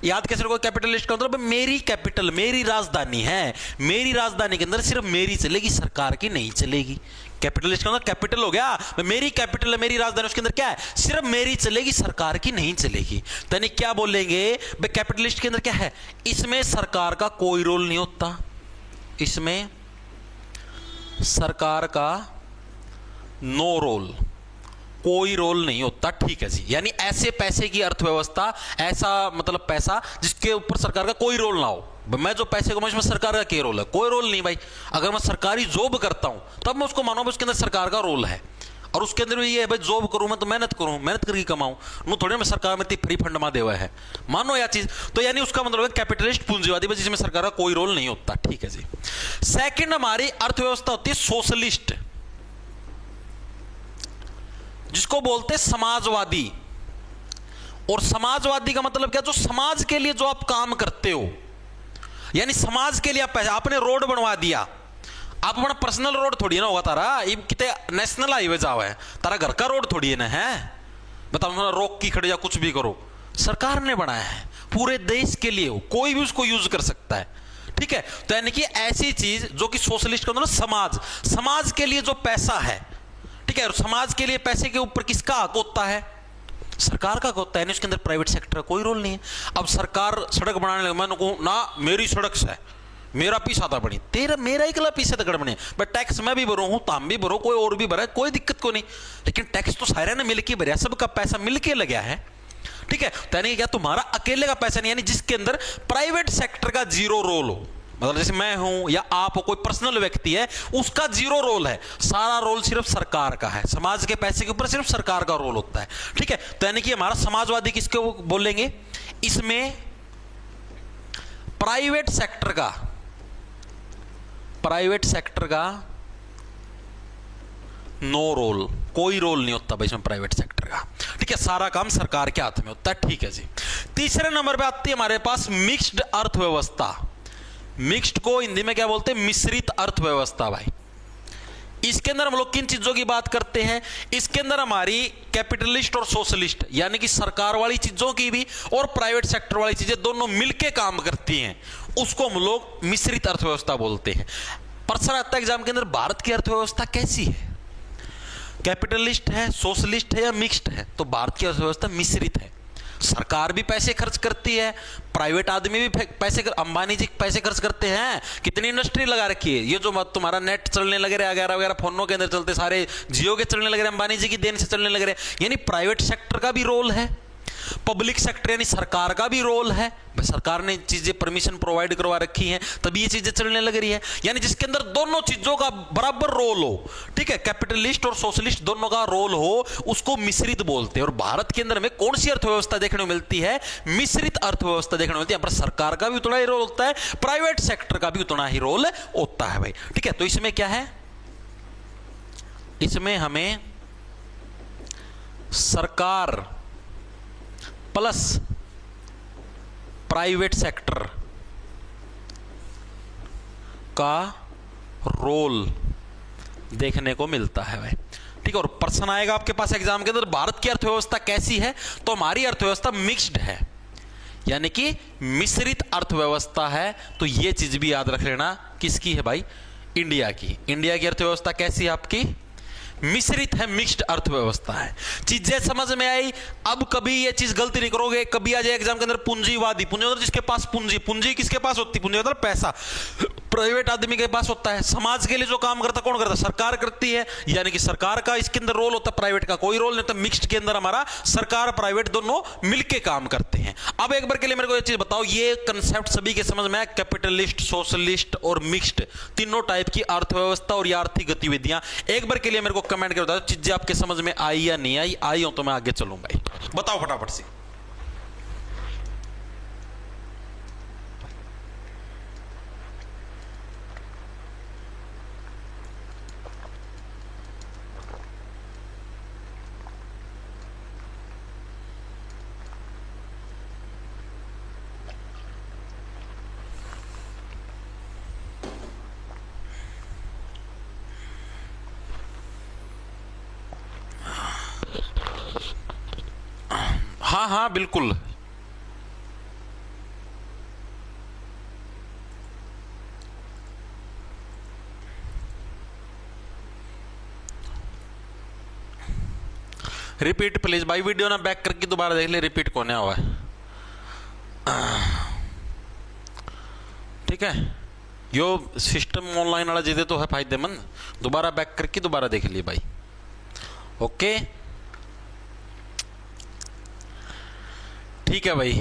A: याद कैसे रखो, कैपिटलिस्ट का मतलब मेरी कैपिटल, मेरी राजधानी है, मेरी राजधानी के अंदर सिर्फ मेरी चलेगी, सरकार की नहीं चलेगी। कैपिटलिस्ट का मतलब कैपिटल हो गया, मेरी कैपिटल है, मेरी राजधानी, उसके अंदर क्या है, सिर्फ मेरी चलेगी, सरकार की नहीं चलेगी। तो यानी क्या बोलेंगे भाई, कैपिटलिस्ट के अंदर क्या है, इसमें सरकार का कोई रोल नहीं होता, इसमें सरकार का नो रोल, कोई रोल नहीं होता। ठीक है जी, यानी ऐसे पैसे की अर्थव्यवस्था, ऐसा मतलब पैसा जिसके ऊपर सरकार का कोई रोल ना हो। मैं जो पैसे को, इसमें सरकार का क्या रोल है, कोई रोल नहीं भाई। अगर मैं सरकारी जॉब करता हूं तब मैं उसको मानो उसके अंदर सरकार का रोल है, और उसके अंदर भी ये है भाई जॉब करूं मैं तो मेहनत करूं, मेहनत करके कमाऊं, नो थोड़े मैं सरकार में फ्री फंड मा देवा है, मानो यह चीज। तो यानी उसका मतलब है कैपिटलिस्ट पूंजीवादी, जिसमें सरकार का कोई रोल नहीं होता। ठीक है जी। सेकंड हमारी अर्थव्यवस्था होती है सोशलिस्ट, जिसको बोलते हैं समाजवादी। और समाजवादी का मतलब क्या, जो समाज के लिए जो आप काम करते हो, यानी समाज के लिए आप पैसा, आपने रोड बनवा दिया, आप अपना पर्सनल रोड थोड़ी ना होगा तारा, ये कितने नेशनल हाईवे जावा है, तारा घर का रोड थोड़ी है ना है, बताओ रोक की खड़े या कुछ भी करो, सरकार ने बनाया है, पूरे देश के लिए हो, कोई भी उसको यूज कर सकता है। ठीक है, तो यानी कि ऐसी चीज जो कि सोशलिस्ट का मतलब समाज, समाज के लिए जो पैसा है, ठीक है, और समाज के लिए पैसे के ऊपर किसका हक होता है, सरकार का होता है, उसके अंदर प्राइवेट सेक्टर का कोई रोल नहीं है। अब सरकार सड़क बनाने लगे, मैं कहूं ना मेरी सड़क से मेरा पीछा था बनी, तेरा मेरा एकला पीछे तक बने, बट टैक्स मैं भी भरो हूं, ताम भी भरो, कोई और भी भरा, कोई दिक्कत को नहीं, लेकिन टैक्स तो सारे ने मिलके भरा, सबका पैसा मिलके लगा है। ठीक है, तो यानी क्या तुम्हारा अकेले का पैसा नहीं, यानी जिसके अंदर प्राइवेट सेक्टर का जीरो रोल हो, मतलब जैसे मैं हूं या आप हो, कोई पर्सनल व्यक्ति है, उसका जीरो रोल है, सारा रोल सिर्फ सरकार का है, समाज के पैसे के ऊपर सिर्फ सरकार का रोल होता है। ठीक है, तो यानी कि हमारा समाजवादी किसको बोलेंगे, इसमें प्राइवेट सेक्टर का नो रोल, कोई रोल नहीं होता भाई इसमें प्राइवेट सेक्टर का। ठीक है, सारा काम सरकार के हाथ में होता है। ठीक है जी। तीसरे नंबर पे आती है हमारे पास मिक्स्ड अर्थव्यवस्था। मिक्स्ड को हिंदी में क्या बोलते हैं, मिश्रित अर्थव्यवस्था। भाई इसके अंदर हम लोग किन चीजों की बात करते हैं, इसके अंदर हमारी कैपिटलिस्ट और सोशलिस्ट, यानी कि सरकार वाली चीजों की भी और प्राइवेट सेक्टर वाली चीजें दोनों मिलके काम करती हैं, उसको हम लोग मिश्रित अर्थव्यवस्था बोलते हैं। प्रश्न आता है एग्जाम के अंदर, भारत की अर्थव्यवस्था कैसी है, कैपिटलिस्ट है, सोशलिस्ट है या मिक्स्ड है? तो भारत की अर्थव्यवस्था मिश्रित है, सरकार भी पैसे खर्च करती है, प्राइवेट आदमी भी पैसे, अंबानी जी पैसे खर्च करते हैं, कितनी इंडस्ट्री लगा रखी है, ये जो तुम्हारा नेट चलने लगे रहे वगैरह वगैरह, फोनों के अंदर चलते सारे जियो के चलने लगे रहे, अंबानी जी की देन से चलने लगे रहे। यानी प्राइवेट सेक्टर का भी रोल है, पब्लिक सेक्टर यानी सरकार का भी रोल है, सरकार ने चीजें परमिशन प्रोवाइड करवा रखी हैं तभी ये चीजें चलने लग रही है, यानी जिसके अंदर दोनों चीजों का बराबर रोल हो। ठीक है, कैपिटलिस्ट और सोशलिस्ट दोनों का रोल हो, उसको मिश्रित बोलते हैं। और भारत के अंदर में कौन सी अर्थव्यवस्था देखने को मिलती है, मिश्रित अर्थव्यवस्था देखने को मिलती है। पर सरकार का भी उतना ही रोल होता है, प्राइवेट सेक्टर का भी उतना ही रोल होता है भाई। ठीक है, तो इसमें क्या है, इसमें हमें सरकार प्लस प्राइवेट सेक्टर का रोल देखने को मिलता है भाई। ठीक है, और प्रश्न आएगा आपके पास एग्जाम के अंदर, भारत की अर्थव्यवस्था कैसी है, तो हमारी अर्थव्यवस्था मिक्स्ड है, यानी कि मिश्रित अर्थव्यवस्था है। तो यह चीज भी याद रख लेना, किसकी है भाई, इंडिया की। इंडिया की अर्थव्यवस्था कैसी है आपकी, मिश्रित है, मिक्स्ड अर्थव्यवस्था है। चीजें समझ में आई। अब कभी ये चीज गलती नहीं करोगे, कभी आ जाए एग्जाम के अंदर पूंजीवादी, पूंजी जिसके पास पूंजी, पूंजी किसके पास होती है, पूंजी मतलब पैसा प्राइवेट आदमी के पास होता है। समाज के लिए जो काम करता कौन करता है, सरकार करती है, यानी कि सरकार का इसके अंदर रोल होता है, प्राइवेट का कोई रोल नहीं होता। मिक्स्ड के अंदर हमारा सरकार प्राइवेट दोनों मिलके काम करते हैं। अब एक बार के लिए मेरे को ये चीज बताओ, ये कंसेप्ट सभी के समझ में आया, कैपिटलिस्ट, सोशलिस्ट और मिक्स्ड तीनों टाइप की अर्थव्यवस्था और आर्थिक गतिविधियां। एक बार के लिए मेरे को कमेंट कर बताओ चीजें आपके समझ में आई या नहीं आई। आई हो तो मैं आगे चलूंगा, बताओ फटाफट से। हाँ हाँ बिल्कुल। रिपीट प्लीज भाई, वीडियो ना बैक करके दोबारा देख ले, रिपीट कौन हुआ है। ठीक है, यो सिस्टम ऑनलाइन वाला चीजें तो है फायदेमंद, दोबारा बैक करके दोबारा देख लिए भाई। ओके ठीक है भाई,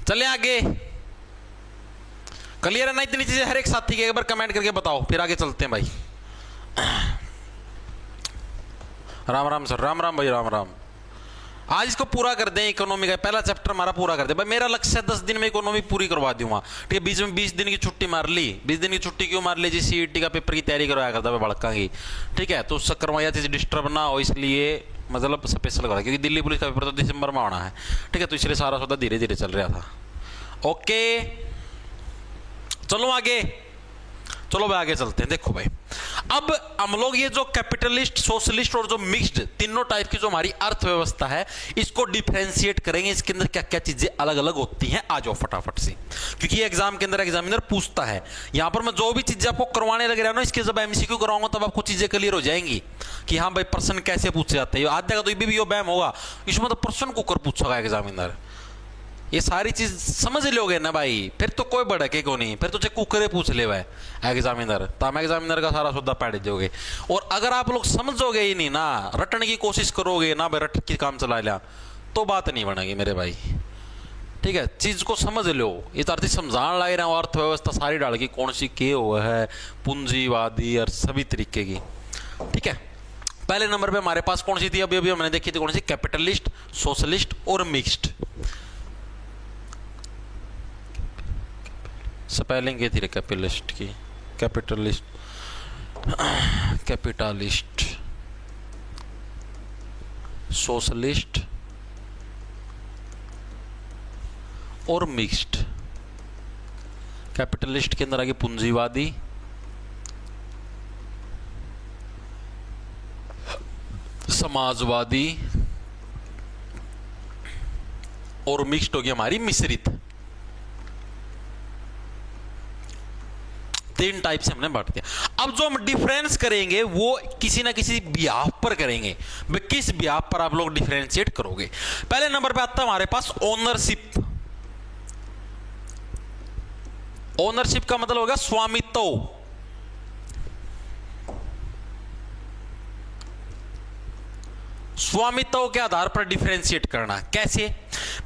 A: चले आगे। क्लियर है ना इतनी चीजें? हर एक साथी के एक बार कमेंट करके बताओ, फिर आगे चलते हैं भाई। राम राम सर, राम राम भाई, राम राम। आज इसको पूरा कर दें, इकोनॉमी का पहला चैप्टर हमारा पूरा कर दे भाई। मेरा लक्ष्य है 10 दिन में इकोनॉमी पूरी करवा दूंगा। ठीक है, बीच में 20 दिन की छुट्टी मार ली। 20 दिन की छुट्टी क्यों मार ली जी? सीईटी का पेपर की तैयारी करवाया करता मैं बड़का की। ठीक है, तो उससे करवाया चीज डिस्टर्ब ना हो, इसलिए मतलब स्पेशल करा, क्योंकि दिल्ली पुलिस का पेपर तो दिसंबर में आना है। ठीक है, तो इसलिए सारा सौदा धीरे धीरे चल रहा था। ओके चलो आगे, चलो भाई आगे चलते हैं। देखो भाई, अब हम लोग ये जो कैपिटलिस्ट, सोशलिस्ट और जो मिक्स्ड तीनों टाइप की जो हमारी अर्थव्यवस्था है, इसको डिफरेंशिएट करेंगे। इसके अंदर क्या क्या चीजें अलग अलग होती हैं, आ जाओ फटाफट से, क्योंकि ये एग्जाम के अंदर एग्जामिनर पूछता है। यहां पर मैं जो भी चीजें आपको करवाने लग रहा हूं ना, इसके जब एमसीक्यू करवाऊंगा तब आपको चीजें क्लियर हो जाएंगी कि हाँ भाई प्रश्न कैसे पूछे जाते हैं। आधा का तो ये भी बैम होगा, इसमें तो प्रश्न कुकर पूछेगा एग्जामिनर। ये सारी चीज समझ लोगे ना भाई, फिर तो कोई भड़के को नहीं, फिर तो चाहे कुकरे पूछ ले भाई एग्जामिनर, तब एग्जामिनर का सारा सौदा पैड दोगे। और अगर आप लोग समझोगे ही नहीं ना, रटने की कोशिश करोगे ना भाई, रट के काम चला लिया, तो बात नहीं बनेगी मेरे भाई। ठीक है, चीज को समझ लो। ये तो अर्थी समझाने लग रहे हैं, अर्थव्यवस्था सारी डाल की कौन सी के हुआ है, पूंजीवादी और सभी तरीके की। ठीक है, पहले नंबर पे हमारे पास कौन सी थी? अभी अभी हमने देखी थी, कौन सी? कैपिटलिस्ट, सोशलिस्ट और मिक्स्ड। स्पेलिंग ये थी कैपिटलिस्ट की, कैपिटलिस्ट, कैपिटलिस्ट, सोशलिस्ट और मिक्स्ड। कैपिटलिस्ट के अंदर आगे पूंजीवादी, समाजवादी और मिक्स्ड हो गई हमारी मिश्रित। तीन टाइप से हमने बांट दिया। अब जो हम डिफरेंस करेंगे वो किसी ना किसी बिहाफ पर करेंगे। किस बिहाफ पर आप लोग डिफरेंशिएट करोगे? पहले नंबर पे आता है हमारे पास ओनरशिप। ओनरशिप का मतलब होगा स्वामित्व। स्वामित्व के आधार पर डिफरेंशिएट करना। कैसे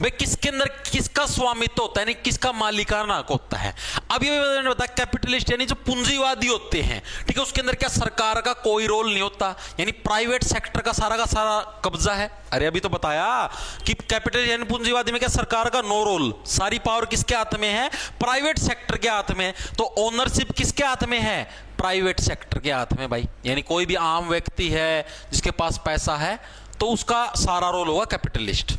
A: भाई? किसके अंदर किसका स्वामित्व होता है, यानी किसका मालिकाना हक होता है। अब ये मैंने बताया कैपिटलिस्ट यानी जो पूंजीवादी होते हैं, ठीक है, उसके अंदर क्या सरकार का कोई रोल नहीं होता, यानी प्राइवेट सेक्टर का सारा कब्जा है। अरे अभी तो बताया कि कैपिटल यानी पूंजीवादी में क्या सरकार का नो रोल, सारी पावर किसके हाथ में है? प्राइवेट सेक्टर के हाथ में। तो ओनरशिप किसके हाथ में है? प्राइवेट सेक्टर के हाथ में भाई। यानी कोई भी आम व्यक्ति है जिसके पास पैसा है तो उसका सारा रोल होगा कैपिटलिस्ट।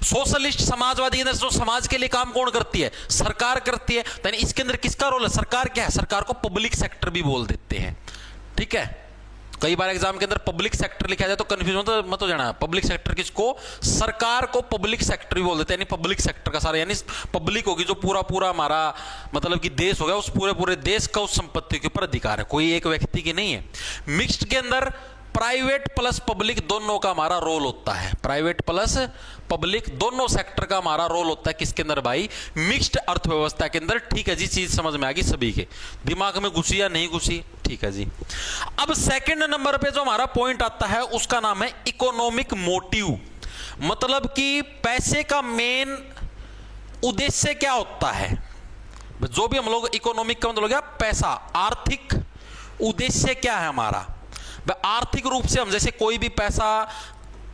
A: सोशलिस्ट समाजवादी के अंदर जो समाज के लिए काम कौन करती है? सरकार करती है। तो इसके अंदर किसका रोल है? सरकार क्या है? सरकार को पब्लिक सेक्टर भी बोल देते हैं। ठीक है, कई बार एग्जाम के अंदर पब्लिक सेक्टर लिखा जाए तो कंफ्यूजन मत हो जाना। पब्लिक सेक्टर किसको? सरकार को पब्लिक सेक्टर भी बोल देते हैं। यानी पब्लिक सेक्टर का सारा, यानी पब्लिक होगी जो पूरा हमारा मतलब कि देश हो गया, उस पूरे देश का उस संपत्ति के ऊपर अधिकार है, कोई एक व्यक्ति की नहीं है। मिक्स्ड के अंदर प्राइवेट प्लस पब्लिक दोनों का हमारा रोल होता है। प्राइवेट प्लस पब्लिक दोनों सेक्टर का हमारा रोल होता है। किसके अंदर भाई? मिक्स्ड अर्थव्यवस्था के अंदर। ठीक है जी, चीज समझ में आ गई सभी के दिमाग में, घुसी या नहीं घुसी? ठीक है जी। अब सेकंड नंबर पे जो हमारा पॉइंट आता है उसका नाम है इकोनॉमिक मोटिव। मतलब कि पैसे का मेन उद्देश्य क्या होता है? जो भी हम लोग इकोनॉमिक का मतलब क्या? पैसा, आर्थिक उद्देश्य क्या है हमारा? आर्थिक रूप से हम जैसे कोई भी पैसा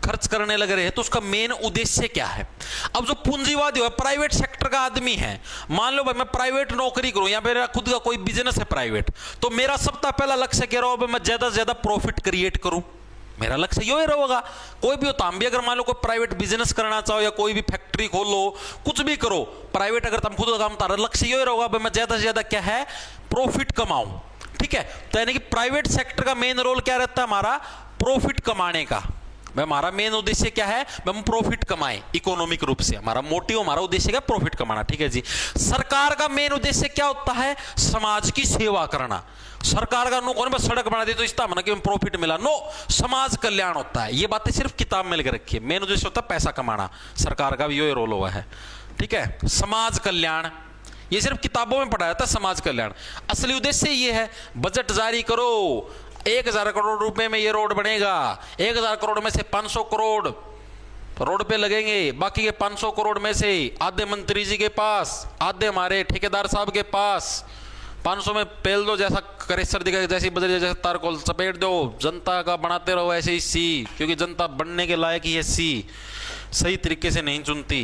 A: खर्च करने लग रहे हैं तो उसका मेन उद्देश्य क्या है? अब जो पूंजीवादी है, प्राइवेट सेक्टर का आदमी है, मान लो भाई मैं प्राइवेट नौकरी करूं या मेरा खुद का कोई बिजनेस है प्राइवेट, तो मेरा सबसे पहला लक्ष्य क्या रहा? मैं ज्यादा से ज्यादा प्रॉफिट क्रिएट करूं। मेरा लक्ष्य यही रहेगा। कोई भी होता, हम भी अगर मान लो कोई प्राइवेट बिजनेस करना चाहो या कोई भी फैक्ट्री खोलो, कुछ भी करो प्राइवेट, अगर तुम खुद का काम तारा, लक्ष्य यही रहेगा मैं ज्यादा से ज्यादा क्या है? प्रॉफिट कमाऊं। ठीक है, तो यानी कि प्राइवेट सेक्टर का मेन रोल क्या रहता है हमारा? प्रॉफिट कमाने का। भाई हमारा मेन उद्देश्य क्या है, हम प्रॉफिट कमाएं इकोनॉमिक रूप से, हमारा मोटिव, हमारा उद्देश्य क्या, प्रॉफिट कमाना, ठीक है जी। सरकार का मेन उद्देश्य क्या होता है, समाज की सेवा करना। सरकार का नो कौन बस सड़क बना दी तो इसका मतलब कि प्रॉफिट मिला, नो, समाज कल्याण होता है। ये बातें सिर्फ किताब में लिख रखी है, मेन उद्देश्य होता है पैसा कमाना, सरकार का भी ये रोल हुआ है, ठीक है। समाज कल्याण ये सिर्फ किताबों में पढ़ाया जाता है, समाज कल्याण। असली उद्देश्य ये है, बजट जारी करो, 1000 करोड़ रुपए में ये रोड बनेगा, 1000 करोड़ में से 500 करोड़ रोड पे लगेंगे, बाकी के 500 करोड़ में से आधे मंत्री जी के पास, आधे हमारे ठेकेदार साहब के पास, 500 में पेल दो, जैसा करेसर दिखा, जैसी बदल, जैसे तार को चपेट दो, जनता का बनाते रहो ऐसे ही सी, क्योंकि जनता बनने के लायक ही है सी, सही तरीके से नहीं चुनती,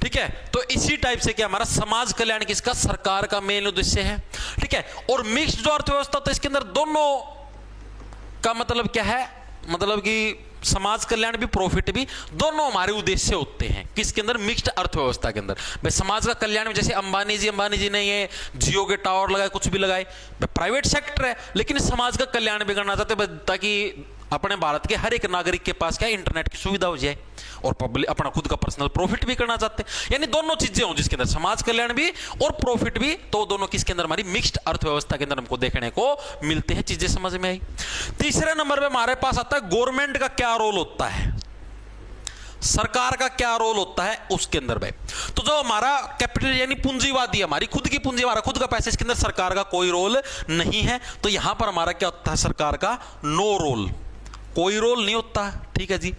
A: ठीक है। तो इसी टाइप से क्या हमारा समाज कल्याण किसका, सरकार का मेन उद्देश्य है, ठीक है। और मिक्स्ड जो अर्थव्यवस्था, तो इसके अंदर दोनों का मतलब क्या है, मतलब कि समाज कल्याण भी प्रॉफिट भी दोनों हमारे उद्देश्य होते हैं किसके अंदर, मिक्स्ड अर्थव्यवस्था के अंदर। भाई समाज का कल्याण में जैसे अंबानी जी ने ये जियो के टावर लगाए, कुछ भी लगाए, प्राइवेट सेक्टर है, लेकिन समाज का कल्याण भी करना चाहते हैं ताकि अपने भारत के हर एक नागरिक के पास क्या इंटरनेट की सुविधा हो जाए, और पब्लिक अपना खुद का पर्सनल प्रॉफिट भी करना चाहते हैं, यानी दोनों चीजें हो जिसके अंदर समाज कल्याण भी और प्रॉफिट भी, तो दोनों किसके अंदर, हमारी मिक्स्ड अर्थव्यवस्था के अंदर हमको देखने को मिलते हैं। चीजें समझ में आई। तीसरे नंबर पे हमारे पास आता है गवर्नमेंट का क्या रोल होता है, सरकार का क्या रोल होता है उसके अंदर भाई। तो जो हमारा कैपिटल यानी पूंजीवादी, हमारी खुद की पूंजी, हमारा खुद का पैसा, इसके अंदर सरकार का कोई रोल नहीं है। तो यहां पर हमारा क्या होता है, सरकार का नो रोल, कोई रोल नहीं होता, ठीक है जी।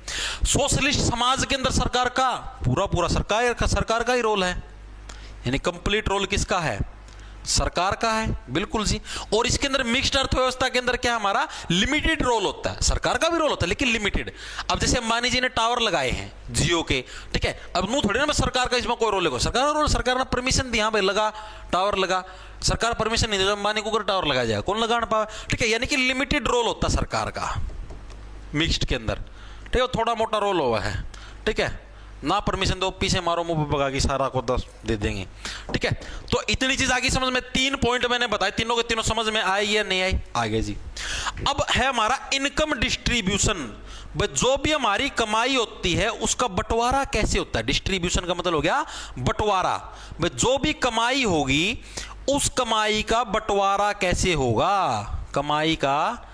A: सोशलिस्ट समाज के अंदर सरकार का पूरा सरकार का ही रोल है, यानी कंप्लीट रोल किसका है, सरकार का है, बिल्कुल जी। और इसके अंदर मिक्स्ड अर्थव्यवस्था के अंदर क्या हमारा लिमिटेड रोल होता है, सरकार का भी रोल होता है लेकिन लिमिटेड। अब जैसे अंबानी जी ने टावर लगाए हैं जियो के, ठीक है, अब नू थोड़ी ना मैं सरकार का इसमें कोई रोल है, सरकार का रोल, सरकार ने परमिशन दी, हाँ भाई लगा टावर लगा, सरकार परमिशन नहीं दे, अंबानी को टावर लगाया जाएगा, कौन लगा पाए, ठीक है। यानी कि लिमिटेड रोल होता है सरकार का मिक्स्ड के अंदर, ठीक है, थोड़ा मोटा रोल हुआ है, ठीक है, ना परमिशन दो, पीछे मारो, मुंह पे भगा के सारा को 10 दे देंगे, ठीक है। तो इतनी चीज आगे समझ में, 3 पॉइंट मैंने बताए, तीनों के तीनों समझ में आए या नहीं आए, आगे जी। अब है हमारा इनकम डिस्ट्रीब्यूशन, जो भी हमारी कमाई होती है उसका बंटवारा कैसे होता है। डिस्ट्रीब्यूशन का मतलब हो गया बंटवारा, जो भी कमाई होगी उस कमाई का बंटवारा कैसे होगा, कमाई का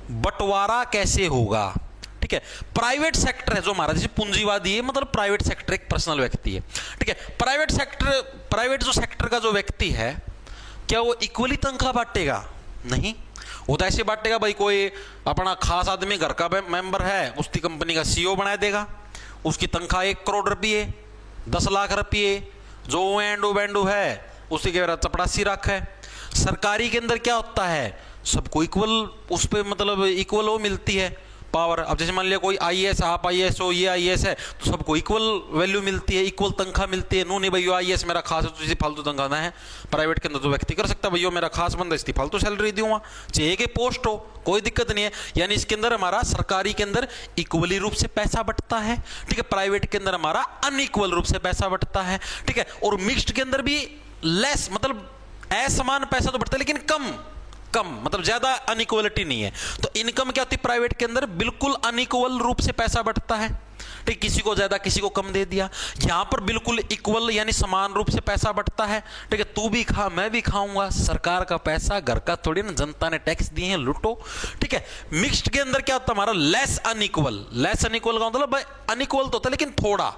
A: बंटवारा कैसे होगा, ठीक है। प्राइवेट सेक्टर है जो हमारा, जैसे पूंजीवादी है, मतलब प्राइवेट सेक्टर एक पर्सनल व्यक्ति है, ठीक है। प्राइवेट जो सेक्टर का जो व्यक्ति है, क्या वो इक्वली तनख्वाह बांटेगा, नहीं, वो तो ऐसे बांटेगा भाई, कोई अपना खास आदमी घर का मेंबर है, उसकी कंपनी का सीईओ बना देगा, उसकी तनख्वाह 1 करोड़ रुपये, 10 लाख रुपये, जो वेंडू है उसी के चपड़ासी रख है। सरकारी के अंदर क्या होता है, सबको इक्वल, उस पर मतलब इक्वल वो मिलती है पावर। अब जैसे मान लिया कोई आईएएस, आप आईएएस हो, ये आईएएस है, तो सबको इक्वल वैल्यू मिलती है, इक्वल तनख्वाह मिलती है। नो नहीं भाई आईएएस मेरा खास है तो इसी फालतू तनख्वाह ना है। प्राइवेट के अंदर तो व्यक्ति कर सकता है भाई मेरा खास बंदा, इसकी फालतू सैलरी दूंगा, चाहे कि पोस्ट हो, कोई दिक्कत नहीं है। यानी इसके अंदर हमारा सरकारी के अंदर इक्वली रूप से पैसा बंटता है, ठीक है, प्राइवेट के अंदर हमारा अनइक्वल रूप से पैसा बंटता है, ठीक है। और मिक्स्ड के अंदर भी लेस, मतलब असमान पैसा तो बढ़ता है लेकिन कम, मतलब ज्यादा अनइक्वलिटी नहीं है। तो इनकम क्या होती है प्राइवेट के अंदर, बिल्कुल अनइक्वल रूप से पैसा बढ़ता है, ठीक, किसी को ज्यादा किसी को कम दे दिया। यहां पर बिल्कुल इक्वल यानी समान रूप से पैसा बढ़ता है, ठीक है, तू भी खा मैं भी खाऊंगा, सरकार का पैसा घर का थोड़ी ना, जनता ने टैक्स दिए हैं, लूटो, ठीक है। मिक्स्ड के अंदर क्या होता है हमारा, लेस अनइक्वल का मतलब भाई अनइक्वल तो होता है लेकिन थोड़ा,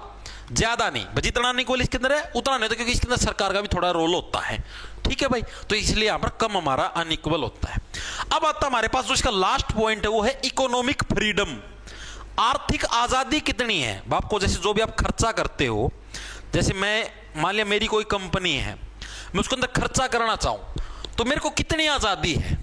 A: ज्यादा नहीं, जितना अनइक्वल इसके अंदर है उतना नहीं, तो क्योंकि इसके अंदर सरकार का भी थोड़ा रोल होता है, ठीक है भाई, तो इसलिए यहां पर कम हमारा अनइक्वल होता है। अब आता हमारे पास जो इसका लास्ट पॉइंट है वो है इकोनॉमिक फ्रीडम, आर्थिक आजादी कितनी है। आपको जैसे जो भी आप खर्चा करते हो, जैसे मैं मान लिया मेरी कोई कंपनी है, मैं उसके अंदर खर्चा करना चाहूं तो मेरे को कितनी आजादी है।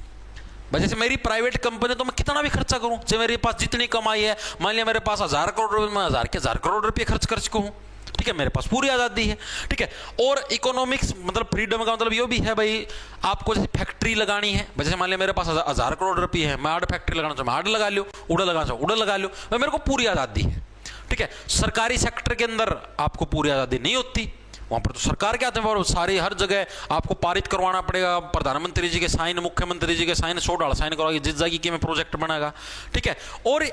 A: जैसे मेरी प्राइवेट कंपनी तो मैं कितना भी खर्चा करूं, चाहे मेरे पास जितनी कमाई है, मान लिया मेरे पास 1000 करोड़ रुपए, मैं 1000 करोड़ रुपए खर्च कर सकूं, ठीक है, मेरे पास पूरी आजादी है, ठीक है। और इकोनॉमिक्स मतलब फ्रीडम का मतलब ये भी है भाई, आपको जैसे फैक्ट्री लगानी है, जैसे मान लिया मेरे पास 1000 करोड़ रुपए है, मैं आड़ फैक्ट्री लगाना चाहूँ मैं आड़ लगा लो, उड़ा लगाना चाहूँ उड़ा लगा लो, मेरे को पूरी आजादी है, ठीक है। सरकारी सेक्टर के अंदर आपको पूरी आजादी नहीं होती, वहां पर तो सरकार क्या आते हैं, सारी हर जगह आपको पारित करवाना पड़ेगा, प्रधानमंत्री जी के साइन, मुख्यमंत्री जी के साइन, 100 साइन करवाएंगे जिस जगह की में प्रोजेक्ट बनेगा, ठीक है। और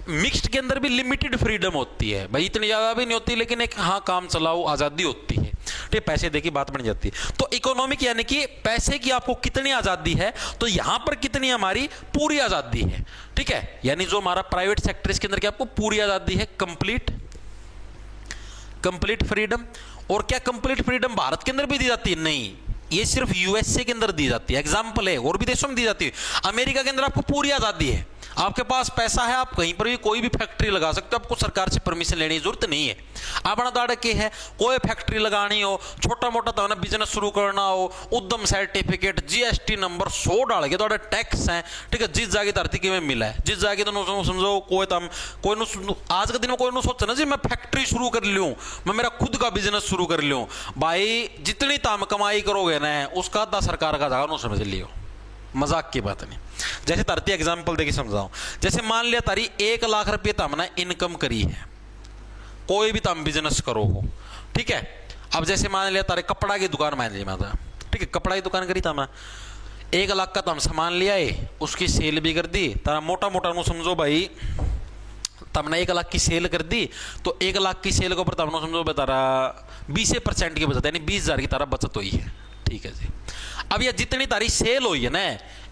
A: मिक्स्ड के अंदर भी लिमिटेड फ्रीडम होती है भाई, इतनी ज्यादा भी नहीं होती, लेकिन एक हाँ काम चलाओ आजादी होती है। ठीक, पैसे दे की बात बन जाती है। तो इकोनॉमिक यानी कि पैसे की आपको कितनी आजादी है, तो यहां पर कितनी हमारी पूरी आजादी है। ठीक है, यानी जो हमारा प्राइवेट सेक्टर इसके अंदर क्या आपको पूरी आजादी है, कंप्लीट फ्रीडम। और क्या कंप्लीट फ्रीडम भारत के अंदर भी दी जाती है? नहीं, ये सिर्फ यूएसए के अंदर दी जाती है, एग्जाम्पल है, और भी देशों में दी जाती है। अमेरिका के अंदर आपको पूरी आजादी है, आपके पास पैसा है, आप कहीं पर भी कोई भी फैक्ट्री लगा सकते हो, आपको सरकार से परमिशन लेने की जरूरत नहीं है। अपना दाड़ा के है, कोई फैक्ट्री लगानी हो, छोटा मोटा तो बिजनेस शुरू करना हो, उद्यम सर्टिफिकेट, जीएसटी नंबर 100 डाल के तो टैक्स है। ठीक है, जिस जागी धरती की में मिला है, जिस जागी तो समझो कोई आज के दिन में कोई सोचा ना जी मैं फैक्ट्री शुरू कर लूँ, मैं मेरा खुद का बिजनेस शुरू कर लूँ। भाई जितनी ताम कमाई करोगे ना उसका आधा सरकार का जागा समझ लियो, मजाक की बात नहीं। जैसे तारती एग्जाम्पल देखिए समझाऊं, जैसे मान लिया तारी 1 लाख रुपये तमने इनकम करी है, कोई भी तम बिजनेस करो हो। ठीक है, अब जैसे मान लिया तारे कपड़ा की दुकान मान ली माता, ठीक है, कपड़ा की दुकान करी तम 1 लाख का तम सामान लिया है, उसकी सेल भी कर दी तारा, मोटा मोटा नु समझो भाई तमने 1 लाख की सेल कर दी, तो 1 लाख की सेल के ऊपर तमने समझो तारा 20% की बचत, यानी 20,000 की तारा बचत हुई है। ठीक है जी, अब ये जितनी तारी सेल हुई है ना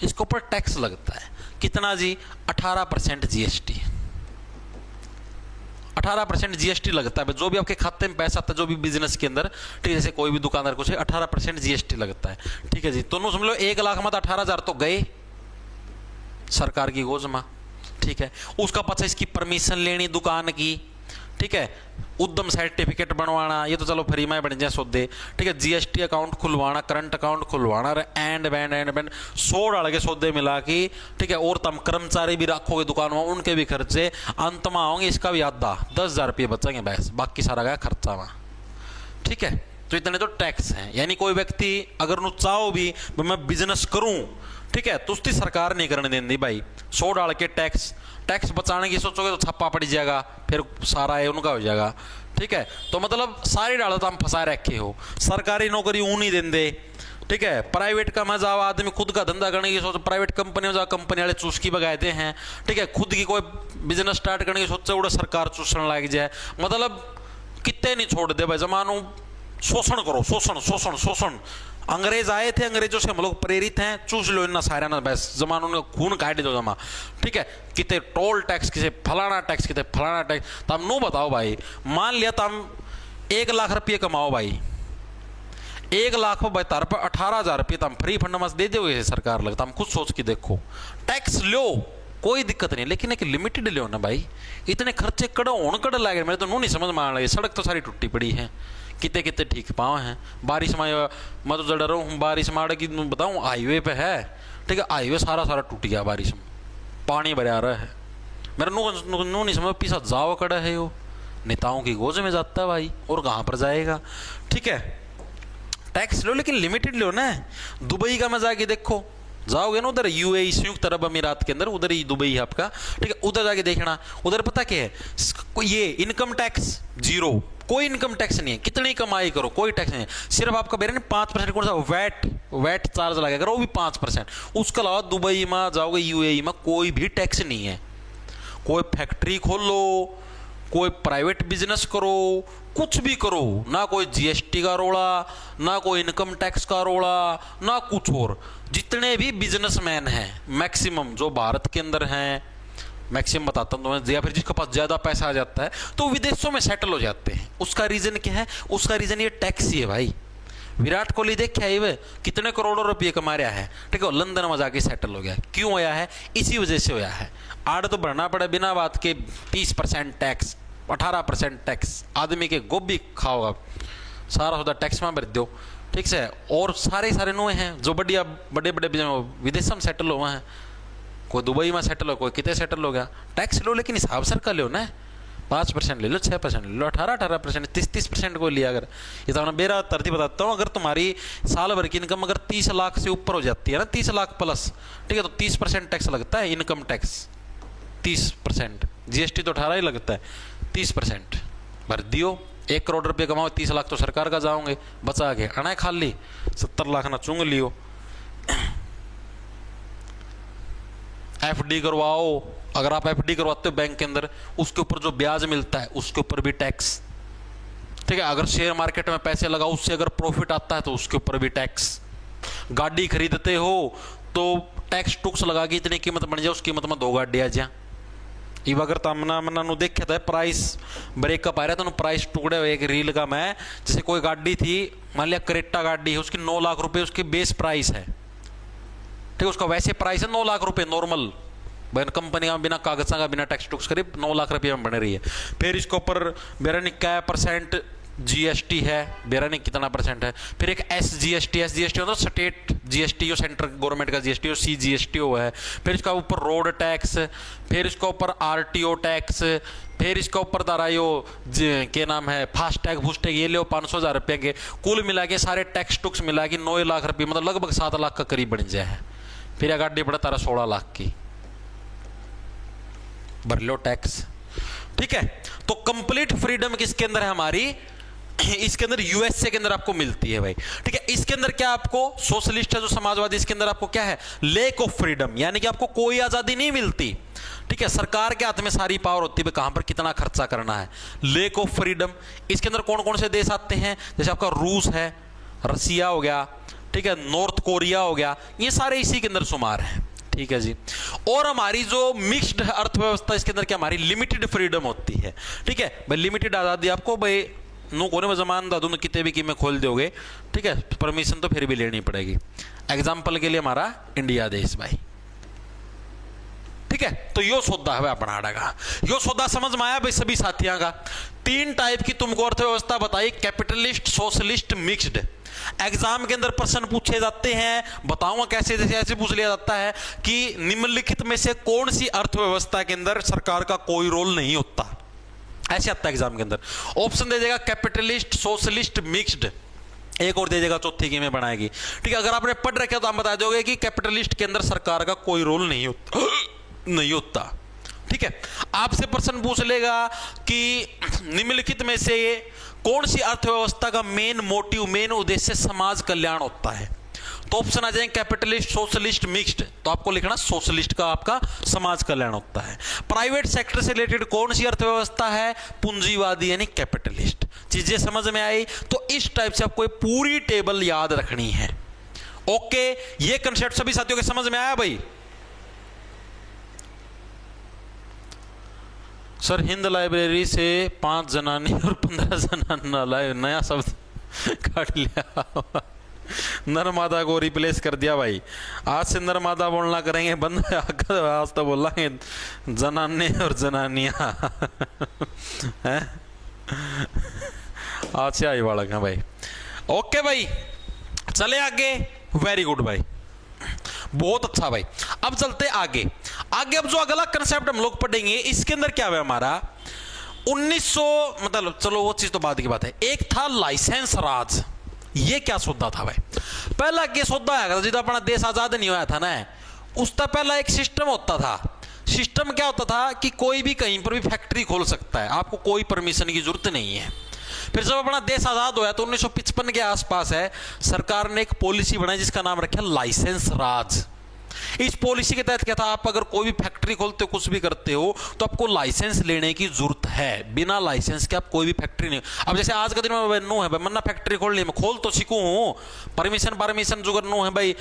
A: इसके ऊपर टैक्स लगता है, कितना जी? 18% जीएसटी। 18% जीएसटी लगता है, जो भी आपके खाते में पैसा आता है, जो भी बिजनेस के अंदर, ठीक है, जैसे कोई भी दुकानदार कुछ 18% जीएसटी लगता है। ठीक है जी, तो नो समझ लो 1 लाख में 18,000 तो गए सरकार की गोज में। ठीक है, उसका पचा इसकी परमिशन लेनी दुकान की। ठीक है, उद्यम सर्टिफिकेट बनवाना, ये तो चलो फ्री में बन जाए सौदे। ठीक है, जीएसटी अकाउंट खुलवाना, करंट अकाउंट खुलवाना, एंड बैंड 100 डाल के सौदे मिला के। ठीक है, और तुम कर्मचारी भी रखोगे दुकान में, उनके भी खर्चे अंत में आओगे, इसका भी आधा 10,000 रुपये बचेंगे बस, बाकी सारा गया खर्चा में। ठीक है, तो इतने तो टैक्स हैं। यानी कोई व्यक्ति अगर नु चाहो भी मैं बिजनेस करूं, ठीक है, तो उसकी सरकार नहीं करने देती भाई। 100 डाल के टैक्स बचाने की सोचोगे तो छप्पा पड़ जाएगा, फिर सारा है उनका हो जाएगा। ठीक है, तो मतलब सारी डालो तो हम फंसा रखे हो, सरकारी नौकरी ऊँ नहीं देंगे। ठीक है, प्राइवेट का मजा आओ, आदमी खुद का धंधा करने की सोच, प्राइवेट कंपनी में जाओ, कंपनी वाले चूसकी बगाते हैं। ठीक है, खुद की कोई बिजनेस स्टार्ट करने की सोचे उड़ा सरकार चूसने लग जाए, मतलब कितने नहीं छोड़ दे भाई, जमानो शोषण करो, शोषण शोषण शोषण। अंग्रेज आए थे, अंग्रेजों से हम लोग प्रेरित हैं, चूस लो इतना सारा ना बस, जमानों ने खून काट दो जमा। ठीक है, कितने टोल टैक्स, किसे फलाना टैक्स, कितने फलाना टैक्स। तो हम नो बताओ भाई, मान लिया तो हम 1 लाख रुपये कमाओ भाई, 1 लाख में तार पर 18,000 रुपये तो हम फ्री फंड में दे दोगे सरकार लगता। हम खुद सोच के देखो, टैक्स लो कोई दिक्कत नहीं, लेकिन एक लिमिटेड लो ना भाई। इतने खर्चे कड़ लागे, मेरे तो नो नहीं समझ में आने लगे। सड़क तो सारी टूटी पड़ी है, कितने कितने ठीक पाँव हैं। बारिश में मैं तो डर रहा हूँ, बारिश में की बताऊँ, हाईवे पे है। ठीक है, हाईवे सारा टूट गया, बारिश में पानी भरा रहा है। मेरा नो नहीं समझ पीछा जाओ कड़ा है, वो नेताओं की गोज में जाता है भाई, और कहाँ पर जाएगा। ठीक है, टैक्स लो लेकिन लिमिटेड लो ना। दुबई का मजा के देखो, जाओगे ना उधर यूएई संयुक्त अरब अमीरात के अंदर, उधर ही दुबई है आपका। ठीक है, उधर जाके देखना, उधर पता क्या है, ये इनकम टैक्स 0, कोई इनकम टैक्स नहीं है, कितनी कमाई करो कोई टैक्स नहीं है। सिर्फ आपका बेरे 5% कौन सा वैट चार्ज लगेगा, वो भी 5%। उसके अलावा दुबई में जाओगे, यूएई में कोई भी टैक्स नहीं है। कोई फैक्ट्री खोलो, कोई प्राइवेट बिजनेस करो, कुछ भी करो, ना कोई जीएसटी का रोड़ा, ना कोई इनकम टैक्स का रोड़ा, ना कुछ और। जितने भी बिजनेसमैन हैं मैक्सिमम जो भारत के अंदर हैं, मैक्सिमम बताता हूँ तुम्हें, या फिर जिसके पास ज़्यादा पैसा आ जाता है तो विदेशों में सेटल हो जाते हैं। उसका रीज़न क्या है? उसका रीज़न ये टैक्स ही है भाई। विराट कोहली देख आई वे कितने करोड़ों रुपये कमा रहा है। ठीक है, लंदन में जाके सेटल हो गया, क्यों होया है? इसी वजह से होया है। आड़ तो भरना पड़े बिना बात के 30% टैक्स, 18% टैक्स। आदमी के गोभी खाओगा, सारा सौदा टैक्स में भर दो। ठीक है, और सारे नुए हैं जो बढ़िया बड़े विदेश में सेटल हुए हैं। कोई दुबई में सेटल हो, कोई कितने सेटल हो गया। टैक्स लो लेकिन हिसाब सर का लो ना, 5% ले लो, 6% ले लो, 18%, 30% को लिया। अगर ये तो मेरा तरतीब बताता हूँ, अगर तुम्हारी साल भर की इनकम अगर 30 लाख से ऊपर हो जाती है ना, 30 लाख प्लस, ठीक है, तो 30% टैक्स लगता है, इनकम टैक्स 30%। जीएसटी तो 18 ही लगता है, 30% भर दियो। 1 करोड़ रुपये कमाओ, 30 लाख तो सरकार का जाओगे, बचा के अना खाली 70 लाख ना चुंग लियो। एफडी करवाओ, अगर आप एफडी करवाते हो बैंक के अंदर, उसके ऊपर जो ब्याज मिलता है उसके ऊपर भी टैक्स। ठीक है, अगर शेयर मार्केट में पैसे लगाओ, उससे अगर प्रॉफिट आता है तो उसके ऊपर भी टैक्स। गाड़ी खरीदते हो तो टैक्स टुक्स लगा के इतनी कीमत बन जाए, उस कीमत में 2 गाड़ी आ जा। इव अगर तमना मना नु देखे था प्राइस ब्रेकअप आ रहा था, प्राइस टुकड़े हुए एक रील का मैं, जैसे कोई गाड़ी थी, मान लिया क्रेटा गाड़ी है, उसकी 9 लाख रुपए उसकी बेस प्राइस है। ठीक है, उसका वैसे प्राइस है 9 लाख रुपए नॉर्मल, कंपनी का बिना कागजा का बिना टैक्स टुक्स करीब 9 लाख रुपये में बन रही है। फिर इसके ऊपर मेरा नहीं क्या % जीएसटी है, मेरा नहीं कितना % है। फिर एक SGST मतलब स्टेट जीएसटी, सेंट्रल गवर्नमेंट का जीएसटी, CGST हुआ है। फिर इसका ऊपर रोड टैक्स, फिर इसके ऊपर RTO टैक्स, फिर इसके ऊपर दारा यो क्या नाम है फास्टैग फूस्टैग, ये लो 500,000 रुपये के, कुल मिला के सारे टैक्स टुक्स मिला के 9 लाख रुपये, मतलब लगभग 7 लाख का करीब बन जाए। फिर यह गाड़ी पड़ा तारा 16 लाख की, भर लो टैक्स। ठीक है, तो कंप्लीट फ्रीडम किसके अंदर है हमारी, इसके अंदर यूएसए के अंदर आपको मिलती है भाई। ठीक है, इसके अंदर क्या आपको सोशलिस्ट है जो समाजवादी, इसके अंदर आपको क्या है, लेक ऑफ फ्रीडम, यानी कि आपको कोई आजादी नहीं मिलती। ठीक है, सरकार के हाथ में सारी पावर होती है, कहां पर कितना खर्चा करना है, लेक ऑफ फ्रीडम। इसके अंदर कौन कौन से देश आते हैं, जैसे आपका रूस है, रसिया हो गया, ठीक है, नॉर्थ कोरिया हो गया, ये सारे इसी के अंदर शुमार हैं। ठीक है जी, और हमारी जो मिक्स्ड अर्थव्यवस्था, इसके अंदर क्या हमारी लिमिटेड फ्रीडम होती है। ठीक है भाई, लिमिटेड आजादी आपको भाई नो कोने में जमान दादू में कितने भी कीमें खोल दोगे, ठीक है, परमिशन तो फिर भी लेनी पड़ेगी। एग्जाम्पल के लिए हमारा इंडिया देश भाई। ठीक है, तो यो सौदा है अपना का, यो सौदा समझ में आया भाई सभी साथियों का। 3 टाइप की तुमको अर्थव्यवस्था बताई, कैपिटलिस्ट, सोशलिस्ट, मिक्स्ड। एग्जाम के अंदर प्रश्न पूछे जाते हैं, बताऊंगा कैसे, जैसे ऐसे पूछ लिया जाता है कि निम्नलिखित में से कौन सी अर्थव्यवस्था के अंदर सरकार का कोई रोल नहीं होता, ऐसे आता है एग्जाम के अंदर। ऑप्शन दे देगा कैपिटलिस्ट, सोशलिस्ट, मिक्स्ड, एक और दे देगा चौथी की में बनाएगी। ठीक है, अगर आपने पढ़ रखा तो आप बता दोगे कि कैपिटलिस्ट के अंदर सरकार का कोई रोल नहीं होता नहीं होता। ठीक है, आपसे प्रश्न पूछ लेगा कि निम्नलिखित में से कौन सी अर्थव्यवस्था का मेन मोटिव, मेन उद्देश्य समाज कल्याण होता है, तो ऑप्शन आ जाएंगे कैपिटलिस्ट, सोशलिस्ट, मिक्स्ड। तो आपको लिखना सोशलिस्ट का आपका समाज कल्याण होता है। प्राइवेट सेक्टर से रिलेटेड कौन सी अर्थव्यवस्था है, पूंजीवादी यानी कैपिटलिस्ट। चीजें समझ में आई, तो इस टाइप से आपको पूरी टेबल याद रखनी है। ओके, ये कंसेप्ट सभी साथियों के समझ में आया भाई। सर, हिंद लाइब्रेरी से 5 जनानी और 15 जनाना लाए, नया शब्द काट लिया, नरमादा को रिप्लेस कर दिया भाई। आज से नरमादा बोलना करेंगे बंद, आज तो बोलेंगे जनाने और जनानियां हैं। आज से आई बालक है भाई। ओके भाई, चले आगे। वेरी गुड भाई, बहुत अच्छा भाई। अब चलते आगे। आगे अब जो अगला कंसेप्ट हम लोग पढ़ेंगे, इसके अंदर क्या है हमारा 1900, मतलब चलो वो चीज तो बाद की बात है। एक था लाइसेंस राज, ये क्या सौदा था भाई। पहला क्या सौदा है, जितना अपना देश आजाद नहीं हुआ था ना, उसका पहला एक सिस्टम होता था। सिस्टम क्या होता था कि कोई भी कहीं पर भी फैक्ट्री खोल सकता है, आपको कोई परमिशन की जरूरत नहीं है। फिर जब अपना देश आजाद हुआ तो 1955 के आसपास है, सरकार ने एक पॉलिसी बनाई जिसका नाम रखा लाइसेंस राज। इस पॉलिसी के तहत क्या था, आप अगर कोई भी फैक्ट्री खोलते हो, कुछ भी करते हो, तो आपको लाइसेंस लेने की जरूरत है। बिना लाइसेंस के आप कोई भी फैक्ट्री नहीं। अब जैसे आज का दिन में नो है भाई, मन्ना फैक्ट्री खोल ली, मैं खोल तो सीखूं, परमिशन जो नो है भाई,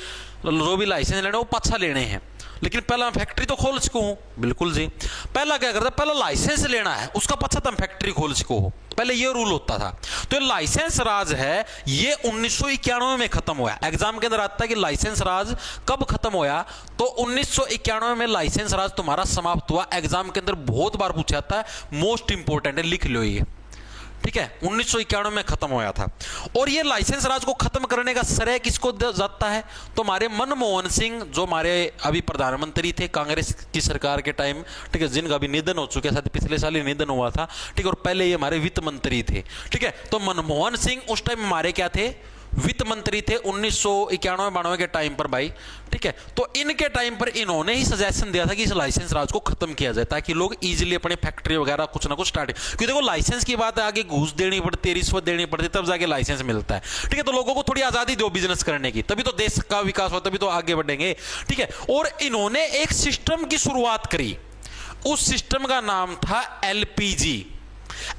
A: जो भी लाइसेंस लेने वो पाछा लेने हैं, लेकिन पहला फैक्ट्री तो खोल सको हूं। बिल्कुल जी, पहला क्या करता, पहला लाइसेंस लेना है, उसका पछा तुम फैक्ट्री खोल सको हो, पहले ये रूल होता था। तो ये लाइसेंस राज है, ये 1991 में खत्म हुआ। एग्जाम के अंदर आता है कि लाइसेंस राज कब खत्म हुआ, तो 1991 में लाइसेंस राज तुम्हारा समाप्त हुआ। एग्जाम के अंदर बहुत बार पूछा जाता है, मोस्ट इंपोर्टेंट है, लिख लो ये। ठीक है, 1991 में खत्म हुआ था। और ये लाइसेंस राज को खत्म करने का श्रेय किसको जाता है, तो हमारे मनमोहन सिंह, जो हमारे अभी प्रधानमंत्री थे कांग्रेस की सरकार के टाइम, ठीक है, जिनका भी निधन हो चुका है, शायद पिछले साल ही निधन हुआ था। ठीक है, और पहले ये हमारे वित्त मंत्री थे। ठीक है, तो मनमोहन सिंह उस टाइम हमारे क्या थे, वित्त मंत्री थे 1991-92 के टाइम पर भाई। ठीक है, तो इनके टाइम पर इन्होंने ही सजेशन दिया था कि इस लाइसेंस राज को खत्म किया जाए, ताकि लोग इजीली अपनी फैक्ट्री वगैरह कुछ ना कुछ स्टार्ट, क्योंकि देखो लाइसेंस की बात है, आगे घूस देनी पड़ती है, रिश्वत देनी पड़ती है, तब जाके लाइसेंस मिलता है। ठीक है, तो लोगों को थोड़ी आजादी दो बिजनेस करने की, तभी तो देश का विकास हो, तभी तो आगे बढ़ेंगे। ठीक है, और इन्होंने एक सिस्टम की शुरुआत करी उस सिस्टम का नाम था एलपीजी।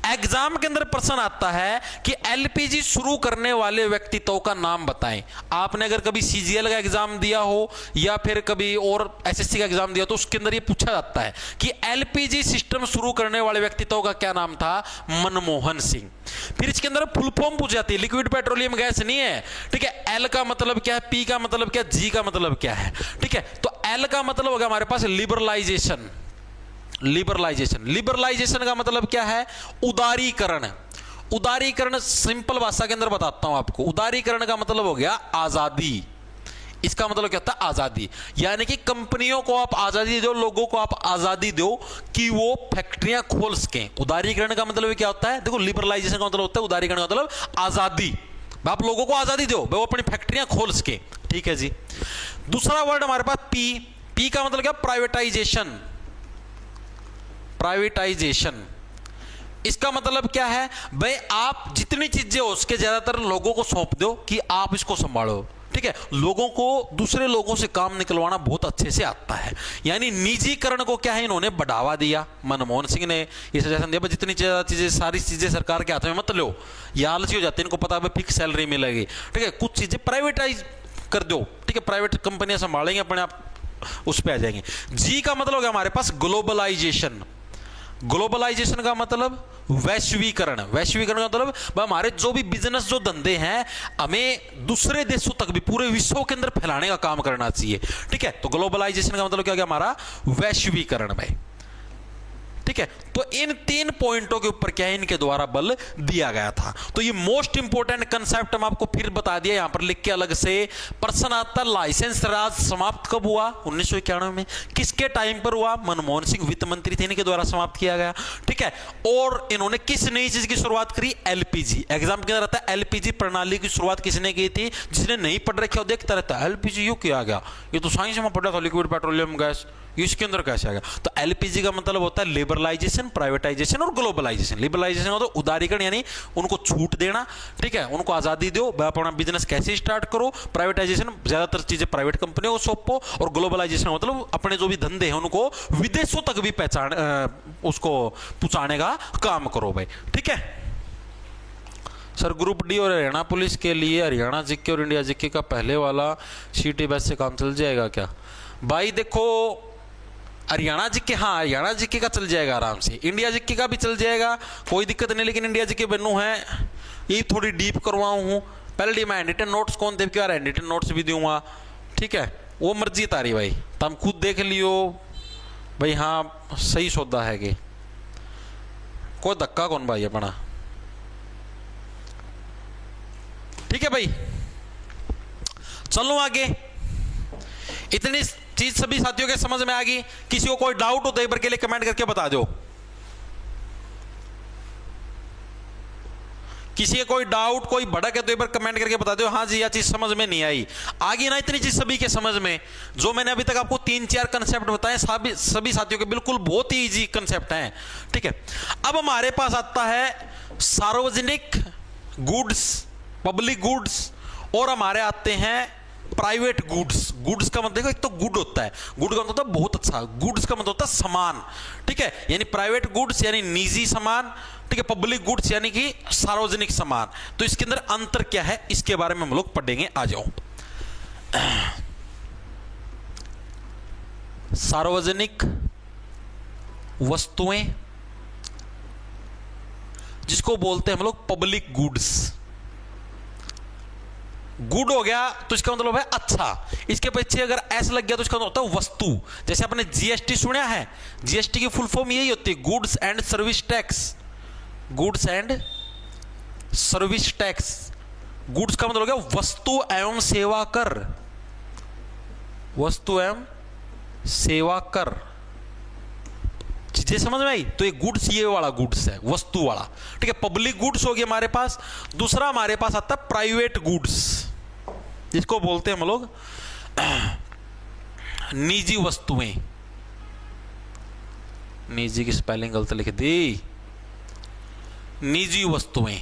A: एग्जाम के अंदर प्रश्न आता है कि एलपीजी शुरू करने वाले व्यक्तित्व का नाम बताएं। आपने अगर कभी सीजीएल का एग्जाम दिया हो या फिर कभी और एसएससी का एग्जाम दिया तो उसके अंदर ये पूछा जाता है कि एलपीजी सिस्टम शुरू करने वाले व्यक्तित्व का क्या नाम था? मनमोहन सिंह। फिर इसके अंदर फुल फॉर्म पूछ जाती है, लिक्विड पेट्रोलियम गैस नहीं है, ठीक है। एल का मतलब क्या है, पी का मतलब क्या, जी का मतलब क्या है, ठीक है। तो एल का मतलब होगा हमारे पास लिबरलाइजेशन। लिबरलाइजेशन का मतलब क्या है? उदारीकरण। उदारीकरण सिंपल भाषा के अंदर बताता हूं आपको। उदारीकरण का मतलब हो गया आजादी। इसका मतलब क्या होता है? आजादी। यानी कि कंपनियों को आप आजादी दो, लोगों को आप आजादी दो कि वो फैक्ट्रियां खोल सकें। उदारीकरण का मतलब क्या होता है? देखो, लिबरलाइजेशन का मतलब होता है, उदारीकरण का मतलब आजादी। आप लोगों को आजादी दो, वो अपनी फैक्ट्रियां खोल सके, ठीक है जी। दूसरा वर्ड हमारे पास पी का मतलब क्या? प्राइवेटाइजेशन। प्राइवेटाइजेशन इसका मतलब क्या है? भाई आप जितनी चीजें हो उसके ज्यादातर लोगों को सौंप दो कि आप इसको संभालो, ठीक है। लोगों को दूसरे लोगों से काम निकलवाना बहुत अच्छे से आता है। यानी निजीकरण को क्या है, इन्होंने बढ़ावा दिया। मनमोहन सिंह ने ये सजेशन दिया, जितनी ज्यादा चीजें, सारी चीजें सरकार के हाथ में मत लो, ये आलसी हो जाते हैं, इनको पता है फिक्स सैलरी मिलेगी, ठीक है। कुछ चीजें प्राइवेटाइज कर दो, ठीक है, प्राइवेट कंपनियां संभालेंगे, अपने आप उस पर आ जाएंगे। जी का मतलब होगा हमारे पास ग्लोबलाइजेशन। ग्लोबलाइजेशन का मतलब वैश्वीकरण। वैश्वीकरण का मतलब हमारे जो भी बिजनेस, जो धंधे हैं, हमें दूसरे देशों तक भी, पूरे विश्व के अंदर फैलाने का काम करना चाहिए, ठीक है। तो ग्लोबलाइजेशन का मतलब क्या हो गया हमारा? वैश्वीकरण भाई, ठीक है। तो इन 3 पॉइंटों के ऊपर क्या है, इनके द्वारा बल दिया गया था। तो ये मोस्ट इंपोर्टेंट कंसेप्ट हम आपको फिर बता दिया, यहां पर लिख के अलग से। प्रश्न आता, लाइसेंस राज समाप्त कब हुआ? 1991 में। किसके टाइम पर हुआ? मनमोहन सिंह वित्त मंत्री थे, इनके द्वारा समाप्त किया गया, ठीक है। और इन्होंने किस नई चीज की शुरुआत करी? एलपीजी। एग्जाम के अंदर आता है एलपीजी प्रणाली की शुरुआत किसने की थी? जिसने नहीं पढ़ रखा देखता रहता है, एलपीजी क्यों किया गया, ये तो साइंस में पढ़ा था, लिक्विड पेट्रोलियम गैस, इसके अंदर कैसे आ गया? तो एलपीजी का मतलब होता है लिबरलाइजेशन, प्राइवेटाइजेशन और ग्लोबलाइजेशन। लिबरलाइजेशन होता है उदारीकरण, यानी उनको छूट देना, ठीक है, उनको आजादी दो, अपना बिजनेस कैसे स्टार्ट करो। प्राइवेटाइजेशन, ज्यादातर चीजें प्राइवेट कंपनियों को सौंपो। और ग्लोबलाइजेशन मतलब अपने जो भी धंधे हैं उनको विदेशों तक भी उसको पहुंचाने का काम करो भाई, ठीक है। सर ग्रुप डी और हरियाणा पुलिस के लिए हरियाणा जीके और इंडिया जीके का पहले वाला सीटी बैच से काम चल जाएगा क्या? भाई देखो, हरियाणा जीके, हाँ हरियाणा जीके का चल जाएगा आराम से, इंडिया जीके का भी चल जाएगा, कोई दिक्कत नहीं। लेकिन इंडिया जीके बनू है, ये थोड़ी डीप करवाऊँ हूँ। पहले मैं हैंड रिटन नोट्स कौन दे के यार, हैंड रिटन नोट्स भी दूंगा, ठीक है। वो मर्जी तारी भाई, तुम खुद देख लियो भाई, हाँ सही सौदा है कि कोई धक्का कौन भाई अपना, ठीक है भाई। चलो आगे। इतनी चीज सभी साथियों के समझ में आ गई? किसी को कोई डाउट हो तो एक बार के लिए कमेंट करके बता दो। किसी का कोई डाउट, कोई भड़क है तो एक बार कमेंट करके बता दो, हाँ जी यह चीज समझ में नहीं आई। आगे ना इतनी चीज सभी के समझ में, जो मैंने अभी तक आपको 3-4 कंसेप्ट बताए, सभी साथियों के बिल्कुल बहुत ही इजी कंसेप्ट हैं, ठीक है। अब हमारे पास आता है सार्वजनिक गुड्स, पब्लिक गुड्स, और हमारे आते हैं प्राइवेट गुड्स। गुड्स का मतलब देखो, एक तो गुड होता है, गुड का मतलब होता है बहुत अच्छा, गुड्स का मतलब होता है सामान, ठीक है। यानी प्राइवेट गुड्स यानी निजी सामान, ठीक है। पब्लिक गुड्स यानी कि सार्वजनिक सामान। तो इसके अंदर अंतर क्या है, इसके बारे में हम लोग पढ़ेंगे। आ जाओ। सार्वजनिक वस्तुएं जिसको बोलते हैं हम लोग पब्लिक गुड्स। गुड हो गया तो इसका मतलब है अच्छा, इसके पीछे अगर ऐसा लग गया तो इसका मतलब होता है वस्तु। जैसे आपने जीएसटी सुना है, जीएसटी की फुल फॉर्म यही होती है, goods and service tax. Goods and service tax. Goods का मतलब हो गया वस्तु एवं सेवा कर, वस्तु एवं सेवा कर। चीजें समझ में आई? तो ये गुड्स, ये वाला गुड्स है, वस्तु वाला, ठीक है। पब्लिक गुड्स हो गया हमारे पास। दूसरा हमारे पास आता है प्राइवेट गुड्स, जिसको बोलते हैं हम लोग निजी वस्तुएं। निजी की स्पेलिंग गलत लिख दी, निजी वस्तुएं।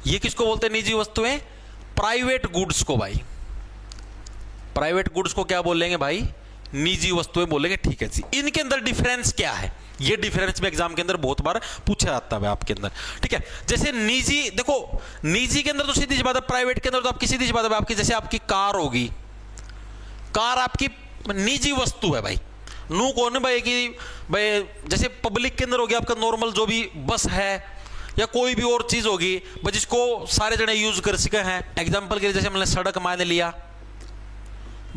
A: ये किसको बोलते हैं निजी वस्तुएं? प्राइवेट गुड्स को भाई। प्राइवेट गुड्स को क्या बोलेंगे भाई? निजी वस्तुएं बोलेंगे। ठीक है जी, इनके अंदर डिफरेंस क्या है, ये डिफरेंस भी एग्जाम के अंदर बहुत बार पूछा जाता है आपके अंदर। ठीक है, जैसे निजी, देखो निजी के अंदर तो सीधी सी बात है, प्राइवेट के अंदर तो आपकी सीधी सी बात है, आपकी जैसे आपकी कार होगी, कार आपकी निजी वस्तु है भाई। नू कौन है भाई कि भाई जैसे पब्लिक के अंदर हो गया आपका नॉर्मल जो भी बस है या कोई भी और चीज होगी भाई जिसको सारे जने यूज कर सके हैं। एग्जांपल के लिए जैसे हमने सड़क मान लिया,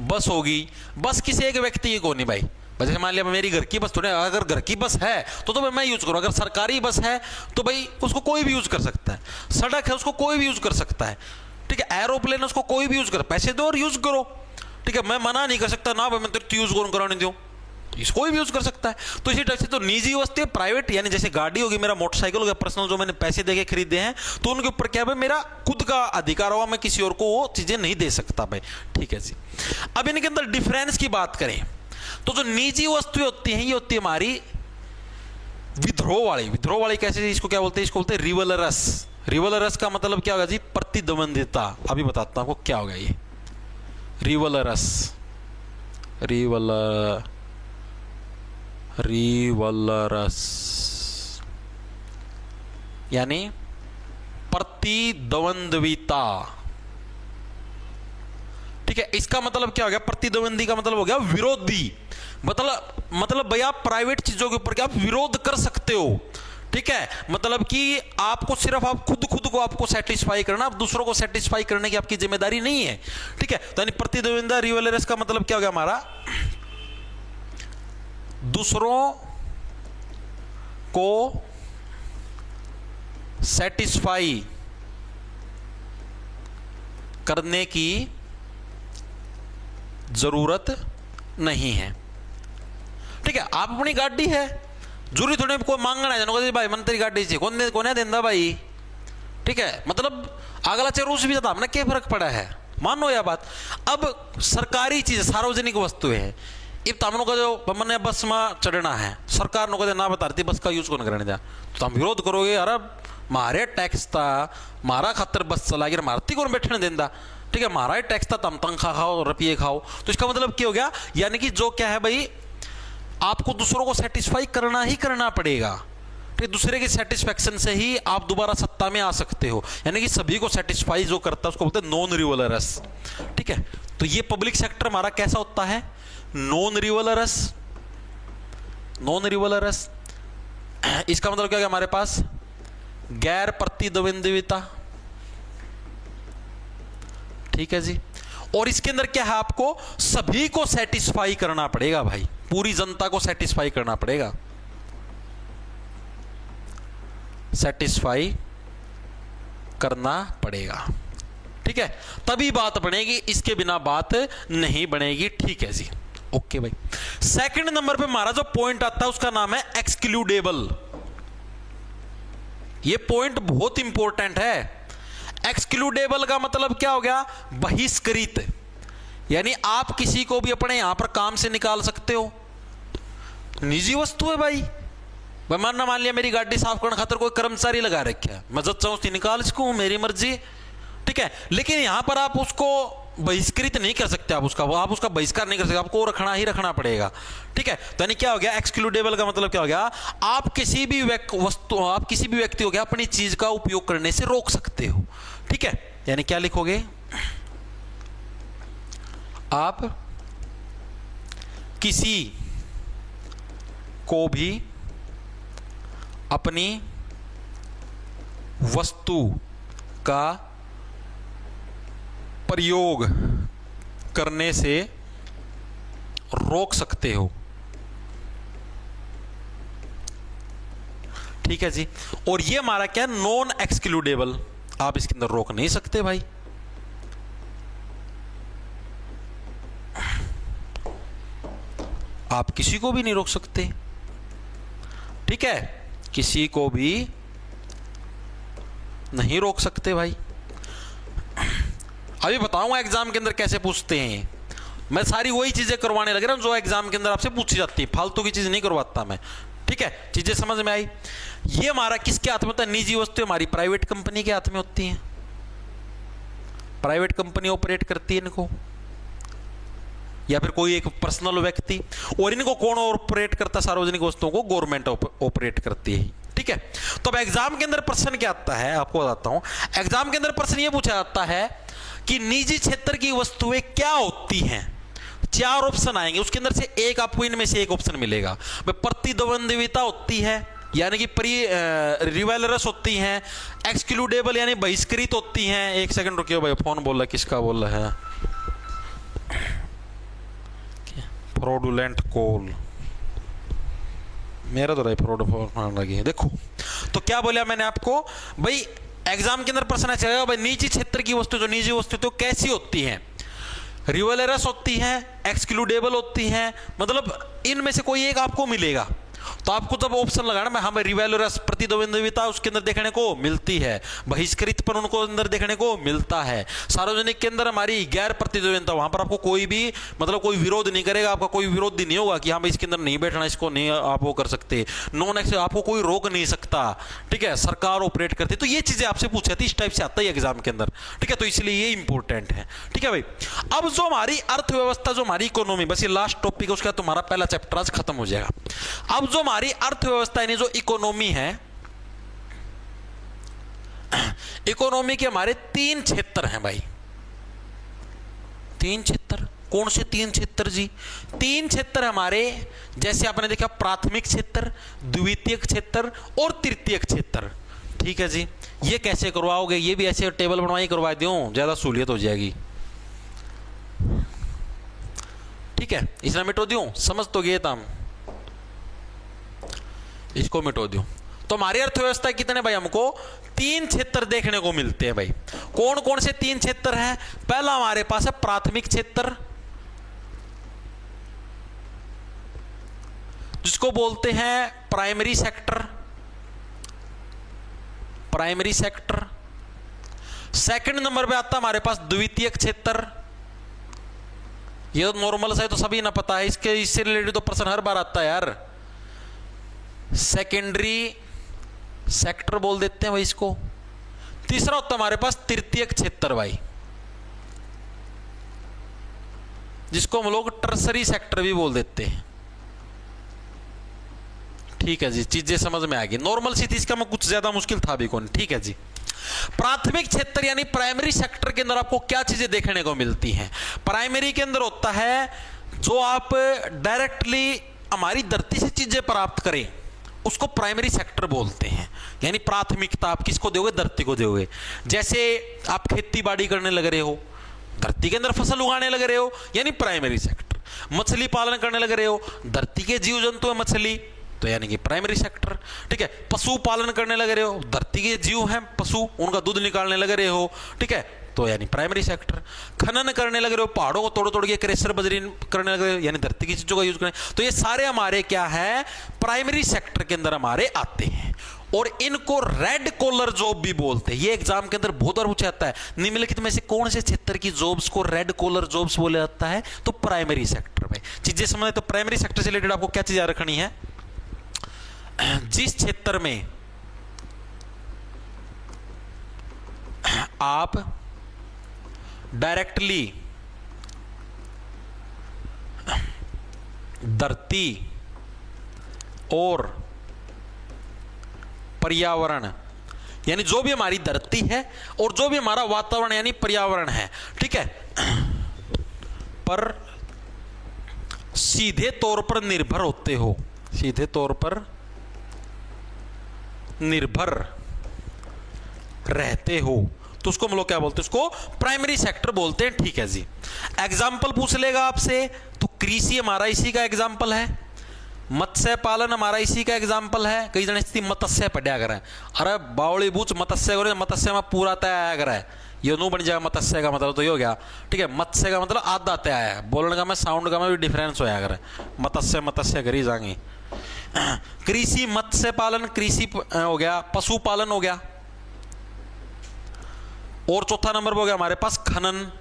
A: बस होगी, बस किसी एक व्यक्ति की कौन नहीं भाई। जैसे मान लिया मेरी घर की बस थोड़े, अगर घर की बस है तो मैं यूज करूँ, अगर सरकारी बस है तो भाई उसको कोई भी यूज कर सकता है, सड़क है उसको कोई भी यूज कर सकता है। ठीक है, एरोप्लेन है उसको कोई भी यूज कर, पैसे दो और यूज करो। ठीक है, मैं मना नहीं कर सकता ना भाई मैं तेरे यूज करूँ कराने दूँ, इसको भी यूज कर सकता है। तो इसी टाइप से तो निजी वस्तु है, प्राइवेट यानी जैसे गाड़ी होगी, मेरा मोटरसाइकिल हो गया पर्सनल जो मैंने पैसे देके खरीदे हैं, तो उनके ऊपर क्या है मेरा खुद का अधिकार होगा, मैं किसी और को वो चीजें नहीं दे सकता भाई। ठीक है जी, अब इनके अंदर डिफरेंस की बात करें तो जो निजी वस्तुएं होती हैं ये होती है हमारी विद्रोह वाली। विद्रोह वाली कैसे, इसको क्या बोलते हैं, इसको बोलते हैं रिवलरस। रिवलरस का मतलब क्या होगा जी, प्रतिद्वंदिता। अभी बताता हूं आपको क्या होगा ये रिवलरस। रिवलरस यानी प्रतिद्वंद्विता। ठीक है, इसका मतलब क्या हो गया, प्रतिद्वंदी का मतलब हो गया विरोधी। मतलब भैया प्राइवेट चीजों के ऊपर क्या आप विरोध कर सकते हो। ठीक है, मतलब कि आपको सिर्फ आप खुद को आपको सेटिस्फाई करना, आप दूसरों को सेटिस्फाई करने की आपकी जिम्मेदारी नहीं है। ठीक है, तो यानी प्रतिद्वंदिता रिवलरस का मतलब क्या हो गया हमारा, दूसरों को सेटिस्फाई करने की जरूरत नहीं है। ठीक है, आप अपनी गाड़ी है, जरूरी थोड़ी कोई मांगना है जानो भाई मन तेरी गाड़ी से कौन है देंदा भाई। ठीक है, मतलब अगला चाहे रूस भी जाता हमने क्या फर्क पड़ा है, मानो यह बात। अब सरकारी चीज सार्वजनिक वस्तुएं है, इब तमनो का जो मैंने बस में चढ़ना है, सरकार नो ना बता रही बस का यूज कौन करने दिया, तो तुम विरोध करोगे, अरे मारे टैक्स था, मारा खातर बस चला गया, मारती कौन बैठने देंदा। ठीक है, मारा ही टैक्स था, तम तंखा खाओ रुपये खाओ। तो इसका मतलब क्या हो गया, यानी कि जो क्या है भाई आपको दूसरों को सेटिस्फाई करना ही करना पड़ेगा। ठीक, दूसरे की सेटिस्फैक्शन से ही आप दोबारा सत्ता में आ सकते हो, यानी कि सभी को सेटिस्फाई जो करता है उसको बोलते हैं नॉन रिवलरस। ठीक है, तो ये पब्लिक सेक्टर हमारा कैसा होता है, नॉन रिवलरस। नॉन रिवलरस इसका मतलब क्या है हमारे पास गैर प्रतिद्वंद्विता। ठीक है जी, और इसके अंदर क्या है, आपको सभी को सेटिस्फाई करना पड़ेगा भाई, पूरी जनता को सेटिस्फाई करना पड़ेगा, सेटिस्फाई करना पड़ेगा। ठीक है, तभी बात बनेगी, इसके बिना बात नहीं बनेगी। ठीक है जी, ओके भाई। सेकंड नंबर पे हमारा जो पॉइंट आता है उसका नाम है एक्सक्लूडेबल। ये पॉइंट बहुत इंपॉर्टेंट है। एक्सक्लूडेबल का मतलब क्या हो गया, बहिष्कृत। यानी आप किसी को भी अपने यहां पर काम से निकाल सकते हो, निजी वस्तु है भाई। मान लिया मेरी गाड़ी साफ करने खातर कोई कर्मचारी लगा रखा है, मैं जब चाहूं निकाल सकूं, मेरी मर्जी। ठीक है, लेकिन यहां पर आप उसको बहिष्कृत नहीं कर सकते, आप उसका बहिष्कार नहीं कर सकते, आपको रखना ही रखना पड़ेगा। ठीक है, तो यानी क्या हो गया, एक्सक्लूडेबल का मतलब क्या हो गया, आप किसी भी व्यक्ति हो गया अपनी चीज का उपयोग करने से रोक सकते हो। ठीक है, यानी क्या लिखोगे आप, किसी को भी अपनी वस्तु का प्रयोग करने से रोक सकते हो। ठीक है जी, और ये हमारा क्या, नॉन एक्सक्लूडेबल, आप इसके अंदर रोक नहीं सकते भाई। आप किसी को भी नहीं रोक सकते। ठीक है, किसी को भी नहीं रोक सकते भाई। अभी बताऊंगा एग्जाम के अंदर कैसे पूछते हैं, मैं सारी वही चीजें करवाने लग रहा हूं जो एग्जाम के अंदर आपसे पूछी जाती है, फालतू की चीज नहीं करवाता मैं। ठीक है, चीजें समझ में आई। ये हमारा किसके हाथ में होता है, निजी वस्तु हमारी प्राइवेट कंपनी के हाथ में होती हैं, प्राइवेट कंपनी ऑपरेट करती है इनको। या फिर कोई एक पर्सनल व्यक्ति, और इनको कौन ऑपरेट करता है? सार्वजनिक वस्तुओं को गवर्नमेंट ऑपरेट करती है। ठीक है, तो अब एग्जाम के अंदर प्रश्न क्या आता है आपको बताता हूं। एग्जाम के अंदर प्रश्न ये पूछा जाता है कि निजी क्षेत्र की वस्तुएं क्या होती हैं। 4 ऑप्शन आएंगे, उसके अंदर से एक आपको इनमें से एक ऑप्शन मिलेगा। प्रतिद्वंद्विता होती है यानी कि रिवेलरस होती हैं, एक्सक्लूडेबल यानी बहिष्कृत होती हैं। एक सेकंड रुकियो भाई, फोन बोल रहा, किसका बोल रहा है? फ्रॉडुलेंट कॉल, मेरा तो रही फ्रॉड लगी है। देखो तो क्या बोला मैंने आपको भाई, एग्जाम के अंदर प्रश्न चलेगा भाई, निजी क्षेत्र की वस्तु, जो निजी वस्तु तो कैसी होती हैं? रिवेलरस होती हैं, एक्सक्लूडेबल होती हैं, मतलब इनमें से कोई एक आपको मिलेगा। तो आपको जब ऑप्शन लगाना, मैं हमें रिवेलरस प्रतिद्वंद्विता उसके अंदर देखने को मिलती है, बहिष्कृत पर उनको अंदर देखने को मिलता है, सार्वजनिक के अंदर हमारी गैर प्रतिद्वंद्विता, वहां पर आपको कोई भी मतलब कोई विरोध नहीं करेगा, आपका कोई विरोध नहीं होगा कि हाँ भाई इसके अंदर नहीं बैठना, इसको नहीं आप वो कर सकते, नॉन एक्सेस आपको कोई रोक नहीं सकता। ठीक है, सरकार ऑपरेट करती, तो ये चीजें आपसे पूछी जाती, इस टाइप से आता है एग्जाम के अंदर। ठीक है, तो इसलिए ये इंपॉर्टेंट है। ठीक है भाई, अब जो हमारी अर्थव्यवस्था, जो हमारी इकोनॉमी, बस ये लास्ट टॉपिक है, उसका तुम्हारा पहला चैप्टर आज खत्म हो जाएगा। अब जो हमारी अर्थव्यवस्था यानी जो इकोनॉमी है, इकोनॉमी के हमारे 3 क्षेत्र हैं भाई। 3 क्षेत्र, कौन से 3 क्षेत्र जी? 3 क्षेत्र हमारे, जैसे आपने देखा प्राथमिक क्षेत्र, द्वितीयक क्षेत्र और तृतीयक क्षेत्र। ठीक है जी, ये कैसे करवाओगे? ये भी ऐसे टेबल बनवाई करवा दूं, ज्यादा सहूलियत हो जाएगी। ठीक है, इसमें मिटो दूं, समझ तो गए हम, इसको मिटो दूं। तो हमारी अर्थव्यवस्था कितने भाई, हमको 3 क्षेत्र देखने को मिलते हैं भाई। कौन कौन से 3 क्षेत्र हैं? पहला हमारे पास है प्राथमिक क्षेत्र, जिसको बोलते हैं primary sector. Primary sector. Second number पे आता है हमारे पास द्वितीयक क्षेत्र। ये तो नॉर्मल है, तो सभी ना पता है, इससे रिलेटेड तो प्रश्न हर बार आता है यार। सेकेंडरी सेक्टर बोल देते हैं भाई इसको। तीसरा होता है हमारे पास तृतीयक क्षेत्र भाई, जिसको हम लोग टर्सरी सेक्टर भी बोल देते हैं। ठीक है जी, चीजें समझ में आ गई, नॉर्मल सी थी, इसका में कुछ ज्यादा मुश्किल था भी कौन। ठीक है जी, प्राथमिक क्षेत्र यानी प्राइमरी सेक्टर के अंदर आपको क्या चीजें देखने को मिलती हैं? प्राइमरी के अंदर होता है जो आप डायरेक्टली हमारी धरती से चीजें प्राप्त करें, उसको प्राइमरी सेक्टर बोलते हैं। यानी प्राथमिकता आप किसको दोगे? धरती को दोगे। जैसे आप खेती बाड़ी करने लग रहे हो, धरती के अंदर फसल उगाने लग रहे हो, यानी प्राइमरी सेक्टर। मछली पालन करने लग रहे हो, धरती के जीव जंतु है मछली, तो यानी कि प्राइमरी सेक्टर। ठीक है, पशु पालन करने लग रहे हो, धरती के जीव हैं पशु, उनका दूध निकालने लग रहे हो, ठीक है, तो यानी प्राइमरी सेक्टर। खनन करने लग रहे हो, पहाड़ों को तोड़ तोड़ के क्रेशर बजरी करने लग रहे हो, यानी धरती की चीजों का यूज करें, तो ये सारे हमारे क्या है? प्राइमरी सेक्टर के अंदर हमारे आते हैं। और इनको रेड कॉलर जॉब भी बोलते हैं। ये एग्जाम के अंदर बहुत बार पूछा जाता है, निम्नलिखित में से कौन से क्षेत्र की जॉब्स को रेड कॉलर जॉब्स बोला जाता है? तो प्राइमरी सेक्टर में। चीजें समझे, तो प्राइमरी सेक्टर से रिलेटेड आपको क्या चीजें रखनी है? जिस क्षेत्र में आप डायरेक्टली धरती और पर्यावरण, यानी जो भी हमारी धरती है और जो भी हमारा वातावरण यानी पर्यावरण है, ठीक है, पर सीधे तौर पर निर्भर होते हो, सीधे तौर पर निर्भर रहते हो, तो उसको हम लोग क्या बोलते हैं? उसको प्राइमरी सेक्टर बोलते हैं। ठीक है जी, एग्जाम्पल पूछ लेगा आपसे, तो कृषि हमारा इसी का एग्जाम्पल है, मत्स्य पालन हमारा इसी का एग्जाम्पल है। कई जने स्थिति मत्स्य पढ़ा करें, अरे बावली बूच मत्स्य करो, मत्स्य में पूरा तय आया करे, ये नू बन जाएगा मत्स्य का मतलब, तो ये हो गया। ठीक है, मत्स्य का मतलब आधा तय आया, बोलने का में साउंड का में भी डिफरेंस होया करे, मत्स्य मत्स्य करी जाएंगे। कृषि मत्स्य पालन, कृषि हो गया, पशुपालन हो गया, और चौथा नंबर हो गया हमारे पास खनन।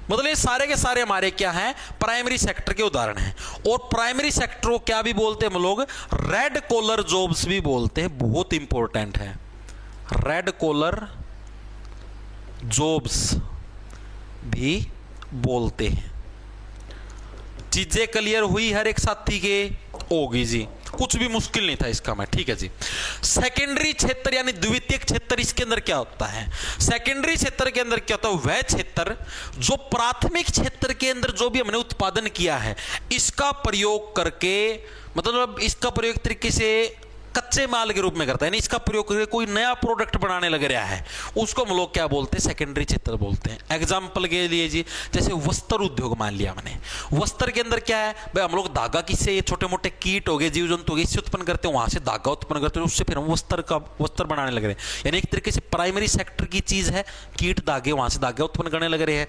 A: मतलब ये सारे के सारे हमारे क्या हैं? प्राइमरी सेक्टर के उदाहरण हैं। और प्राइमरी सेक्टर को क्या भी बोलते हैं हम लोग? रेड कॉलर जॉब्स भी बोलते हैं, बहुत इंपॉर्टेंट है। रेड कॉलर जॉब्स भी बोलते हैं। चीजें क्लियर हुई हर एक साथी के? होगी जी, कुछ भी मुश्किल नहीं था इसका मैं, ठीक है जी। सेकेंडरी क्षेत्र यानी द्वितीयक क्षेत्र, इसके अंदर क्या होता है? सेकेंडरी क्षेत्र के अंदर क्या होता है? वह क्षेत्र जो प्राथमिक क्षेत्र के अंदर जो भी हमने उत्पादन किया है इसका प्रयोग करके, मतलब इसका प्रयोग एक तरीके से कच्चे माल के रूप में करता है, यानी इसका प्रयोग करके कोई नया प्रोडक्ट बनाने लग रहा है, उसको हम लोग क्या बोलते हैं? सेकेंडरी क्षेत्र बोलते हैं। एग्जाम्पल के लिए जी, जैसे वस्त्र उद्योग मान लिया मैंने, वस्त्र के अंदर क्या है भाई, हम लोग धागा किससे, ये छोटे मोटे कीट हो गए, जीव जंतु हो गए, इससे उत्पन्न करते हैं, वहां से धागा उत्पन्न करते हैं, उससे फिर हम वस्त्र बनाने लग रहे हैं। यानी एक तरीके से प्राइमरी सेक्टर की चीज है कीट धागे, वहां से धागे उत्पन्न करने लग रहे हैं।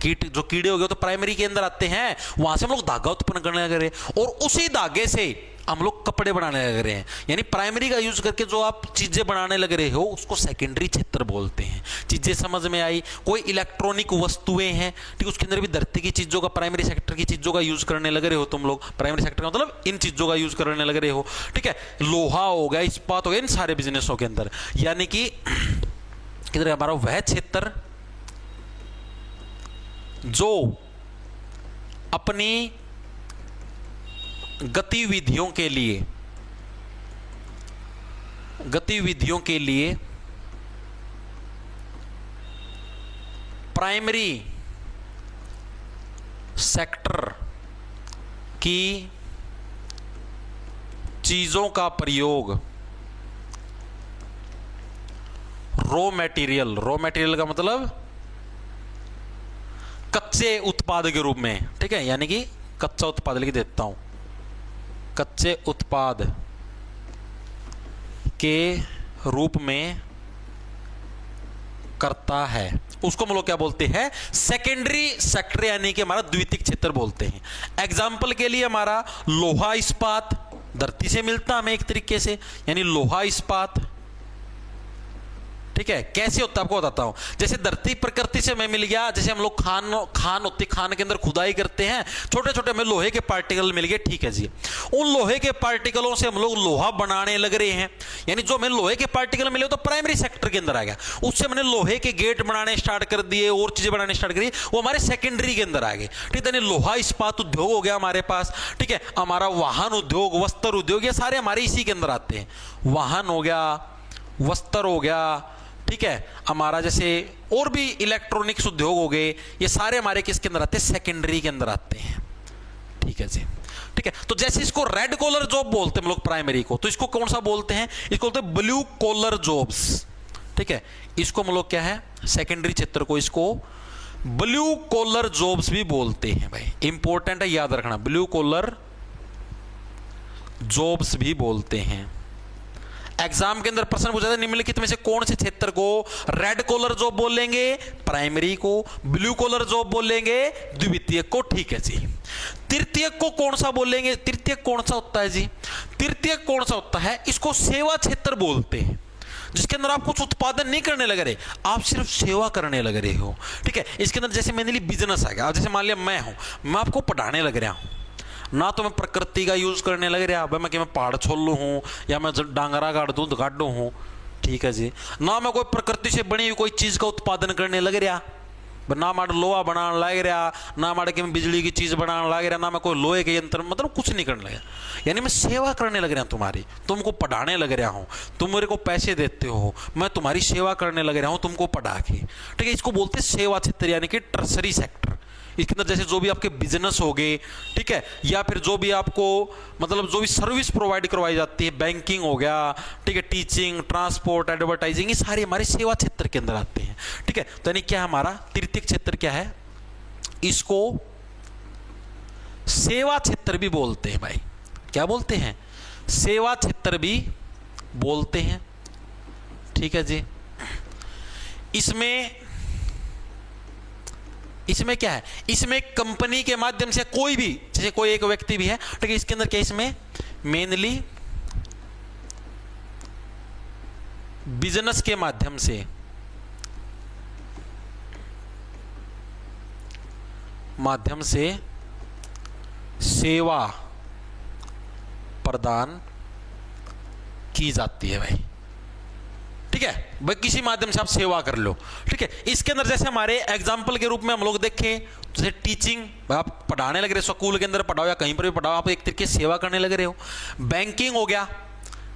A: कीट जो कीड़े हो गए तो प्राइमरी के अंदर आते हैं, वहां से हम लोग धागा उत्पन्न करने लग रहे हैं, और उसी धागे से हम लोग कपड़े बनाने लग रहे हैं। यानी प्राइमरी का यूज करके जो आप चीजें बनाने लग रहे हो उसको सेकेंडरी क्षेत्र बोलते हैं। चीजें समझ में आई? कोई इलेक्ट्रॉनिक वस्तुएं हैं, ठीक, उसके अंदर भी धरती की चीजों का, प्राइमरी सेक्टर की चीजों का यूज करने लग रहे हो तुम लोग। प्राइमरी सेक्टर का मतलब इन चीजों का यूज करने लग रहे हो, ठीक है। लोहा हो गया, इस्पात हो गया, इन सारे बिजनेसों के अंदर, यानी कि किधर हमारा वह क्षेत्र जो अपनी गतिविधियों के लिए प्राइमरी सेक्टर की चीजों का प्रयोग रॉ मटेरियल का मतलब कच्चे उत्पाद के रूप में, ठीक है, यानी कि कच्चा उत्पाद लिख देता हूं, कच्चे उत्पाद के रूप में करता है, उसको हम लोग क्या बोलते हैं? सेकेंडरी सेक्टर, यानी कि हमारा द्वितीयक क्षेत्र बोलते हैं। एग्जाम्पल के लिए हमारा लोहा इस्पात धरती से मिलता हमें एक तरीके से, यानी लोहा इस्पात, ठीक है। कैसे होता है आपको बताता हूं। जैसे धरती प्रकृति से हमें मिल गया, जैसे हम लोग खान होती, खान के अंदर खुदाई करते हैं, छोटे छोटे हमें लोहे के पार्टिकल मिल गए, ठीक है जी। उन लोहे के पार्टिकलों से हम लोग लोहा बनाने लग रहे हैं, यानी जो हमें लोहे के पार्टिकल मिले तो प्राइमरी सेक्टर के अंदर आ गया, उससे हमने लोहे के गेट बनाने स्टार्ट कर दिए और चीजें बनाने स्टार्ट करी, वो हमारे सेकेंडरी के अंदर आ गए, ठीक है। लोहा इस्पात उद्योग हो गया हमारे पास, ठीक है। हमारा वाहन उद्योग, वस्त्र उद्योग, ये सारे हमारे इसी के अंदर आते हैं। वाहन हो गया, वस्त्र हो गया, ठीक है, हमारा जैसे और भी इलेक्ट्रॉनिक्स उद्योग हो गए, ये सारे हमारे किसके अंदर आते हैं? सेकेंडरी के अंदर आते हैं, ठीक है जी, ठीक है। तो जैसे इसको रेड कॉलर जॉब बोलते हैं हम लोग प्राइमरी को, तो इसको कौन सा बोलते हैं? इसको बोलते हैं ब्लू कॉलर जॉब्स, ठीक है। इसको हम लोग क्या है? सेकेंडरी क्षेत्र को इसको ब्लू कॉलर जॉब्स भी बोलते हैं भाई, इंपॉर्टेंट है, याद रखना, ब्लू कॉलर जॉब्स भी बोलते हैं। एग्जाम के अंदर प्रश्न पूछा था निम्नलिखित में से कौन से क्षेत्र को रेड कॉलर जॉब बोलेंगे? प्राइमरी को। ब्लू कॉलर जॉब बोलेंगे द्वितीयक को, ठीक है जी। तृतीयक को कौन सा बोलेंगे? तृतीयक कौन सा होता है जी? तृतीयक कौन सा होता है? इसको सेवा क्षेत्र बोलते हैं, जिसके अंदर आप कुछ उत्पादन नहीं करने लग रहे, आप सिर्फ सेवा करने लग रहे हो, ठीक है। इसके अंदर जैसे मैंने बिजनेस आ गया, जैसे मान लिया मैं हूं, मैं आपको पढ़ाने लग रहा हूं ना, तो मैं प्रकृति का यूज करने लग रहा भाई, मैं कि मैं पहाड़ छोल लू हूँ या मैं डांगरा गाड़ दूध गाड़ू हूँ, ठीक है जी। ना मैं कोई प्रकृति से बनी हुई कोई चीज का उत्पादन करने लग रहा, ना माड़ लोहा बनाने लग रहा, ना माड़ के मैं बिजली की चीज बनाने लग रहा, ना मैं कोई लोहे के यंत्र, मतलब कुछ नहीं करने लगा, यानी मैं सेवा करने लग रहा हूँ तुम्हारी, तुमको पढ़ाने लग रहा हूँ, तुम मेरे को पैसे देते हो, मैं तुम्हारी सेवा करने लग रहा हूँ तुमको पढ़ा के, ठीक है। इसको बोलते हैं सेवा क्षेत्र, यानी कि टर्सरी सेक्टर। इसके अंदर जैसे जो भी आपके बिजनेस हो गए, ठीक है, या फिर जो भी आपको मतलब जो भी सर्विस प्रोवाइड करवाई जाती है, बैंकिंग हो गया, ठीक है, टीचिंग, ट्रांसपोर्ट, एडवर्टाइजिंग, ये सारे हमारे सेवा क्षेत्र के अंदर आते हैं, ठीक है। तो यानी क्या हमारा तृतीयक क्षेत्र क्या है? इसको सेवा क्षेत्र भी बोलते हैं भाई, क्या बोलते हैं? सेवा क्षेत्र भी बोलते हैं, ठीक है जी। इसमें क्या है? इसमें कंपनी के माध्यम से कोई भी, जैसे कोई एक व्यक्ति भी है, ठीक है, इसके अंदर क्या, इसमें मेनली बिजनेस के माध्यम से सेवा प्रदान की जाती है भाई, ठीक ठीक है भाई, किसी माध्यम से आप सेवा कर लो। ठीक है, इसके अंदर जैसे हमारे एग्जाम्पल के रूप में हम लोग देखें, जैसे टीचिंग, आप पढ़ाने लग रहे हो, स्कूल के अंदर पढ़ाओ या कहीं पर भी पढ़ाओ, आप एक तरीके से सेवा करने लग रहे हो। बैंकिंग हो गया,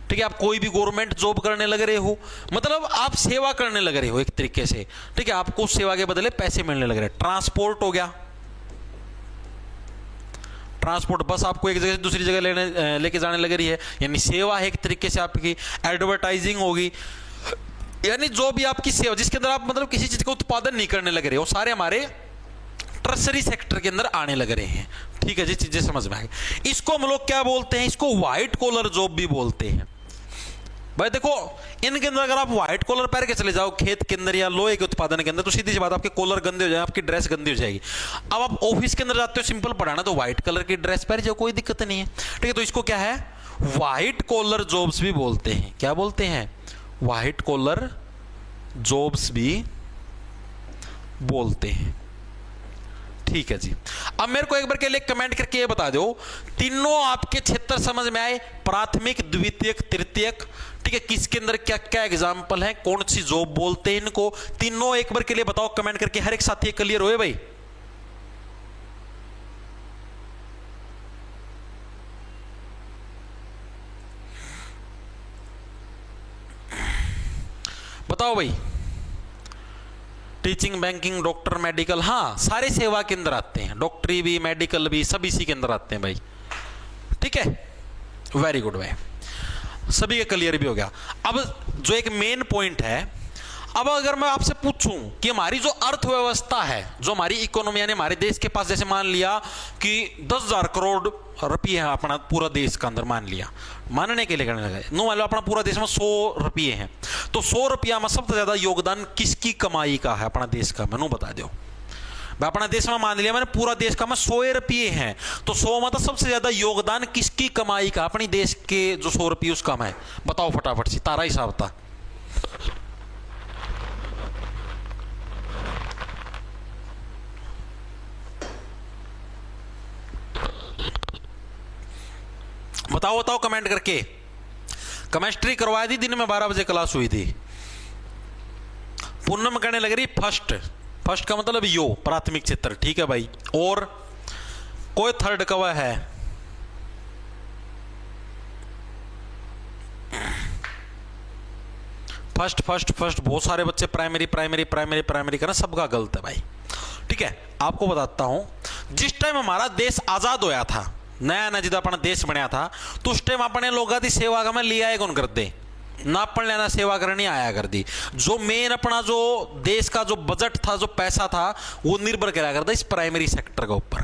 A: ठीक है, आप कोई भी गवर्नमेंट जॉब करने लग रहे हो, मतलब आप सेवा करने लग रहे हो एक तरीके से। ठीक है, आपको उस सेवा के बदले पैसे मिलने लग रहे हैं। ट्रांसपोर्ट हो गया, ट्रांसपोर्ट, बस आपको एक जगह से दूसरी जगह लेके जाने लग रही है, यानी सेवा है एक तरीके से आपकी। एडवर्टाइजिंग होगी, यानी जो भी आपकी सेवा जिसके अंदर आप मतलब किसी चीज का उत्पादन नहीं करने लग रहे हो, सारे हमारे टर्सरी सेक्टर के अंदर आने लग रहे हैं। ठीक है जी, चीजें समझ में आ गई। इसको हम लोग क्या बोलते हैं, इसको व्हाइट कॉलर जॉब भी बोलते हैं। भाई देखो, इनके अंदर अगर आप व्हाइट कॉलर पहन के चले जाओ खेत के अंदर या लोहे के उत्पादन के अंदर, तो सीधी सी बात, आपके कॉलर गंदे हो जाए, आपकी ड्रेस गंदी हो जाएगी। अब आप ऑफिस के अंदर जाते हो सिंपल पढ़ाना, तो व्हाइट कलर की ड्रेस पहन जाओ, कोई दिक्कत नहीं है। ठीक है, तो इसको क्या है, व्हाइट कॉलर जॉब्स भी बोलते हैं। क्या बोलते हैं, व्हाइट कॉलर जॉब्स भी बोलते हैं। ठीक है जी, अब मेरे को एक बार के लिए कमेंट करके ये बता दो, तीनों आपके क्षेत्र समझ में आए, प्राथमिक, द्वितीयक, तृतीयक। ठीक है, किसके अंदर क्या क्या एग्जाम्पल है, कौन सी जॉब बोलते हैं इनको, तीनों एक बार के लिए बताओ कमेंट करके। हर एक साथी क्लियर होए भाई? बताओ भाई। टीचिंग, बैंकिंग, डॉक्टर, मेडिकल, हाँ सारे सेवा के अंदर आते हैं, डॉक्टरी भी, मेडिकल भी, सब इसी के अंदर आते हैं भाई। ठीक है, वेरी गुड भाई, सभी का क्लियर भी हो गया। अब जो एक मेन पॉइंट है, अब अगर मैं आपसे पूछूं कि हमारी जो अर्थव्यवस्था है, जो हमारी इकोनॉमी, यानी हमारे देश के पास जैसे मान लिया कि 10,000 करोड़ रुपये है अपना पूरा देश का अंदर, मान लिया, मानने के लिए करने लगा, नो मान लो अपना पूरा देश में 100 रुपये हैं, तो 100 रुपया में सबसे ज्यादा योगदान किसकी कमाई का है अपना देश का, मैनू बता दो। अपना देश में मान लिया मैंने पूरा देश का में 100 रुपये हैं, तो 100 में तो सबसे ज्यादा योगदान किसकी कमाई का, अपनी देश के जो 100 रुपये उसका है, बताओ फटाफट से, तारा हिसाब था। बताओ बताओ कमेंट करके। केमिस्ट्री करवाई थी दिन में 12 बजे क्लास हुई थी। पूनम कहने लग रही फर्स्ट, फर्स्ट का मतलब यो प्राथमिक क्षेत्र। ठीक है भाई, और कोई थर्ड कवा है? फर्स्ट फर्स्ट फर्स्ट, बहुत सारे बच्चे प्राइमरी प्राइमरी प्राइमरी प्राइमरी करना, सबका गलत है भाई। ठीक है, आपको बताता हूं, जिस टाइम हमारा देश आजाद होया था, नया नया जिदा अपना देश बनया था, तो उस टाइम अपने लोगों की सेवा का मैं लिया है कौन करते ना, पढ़ लेना सेवा करनी आया कर दी। जो मेन अपना जो देश का जो बजट था, जो पैसा था, वो निर्भर करा करता इस प्राइमरी सेक्टर के ऊपर।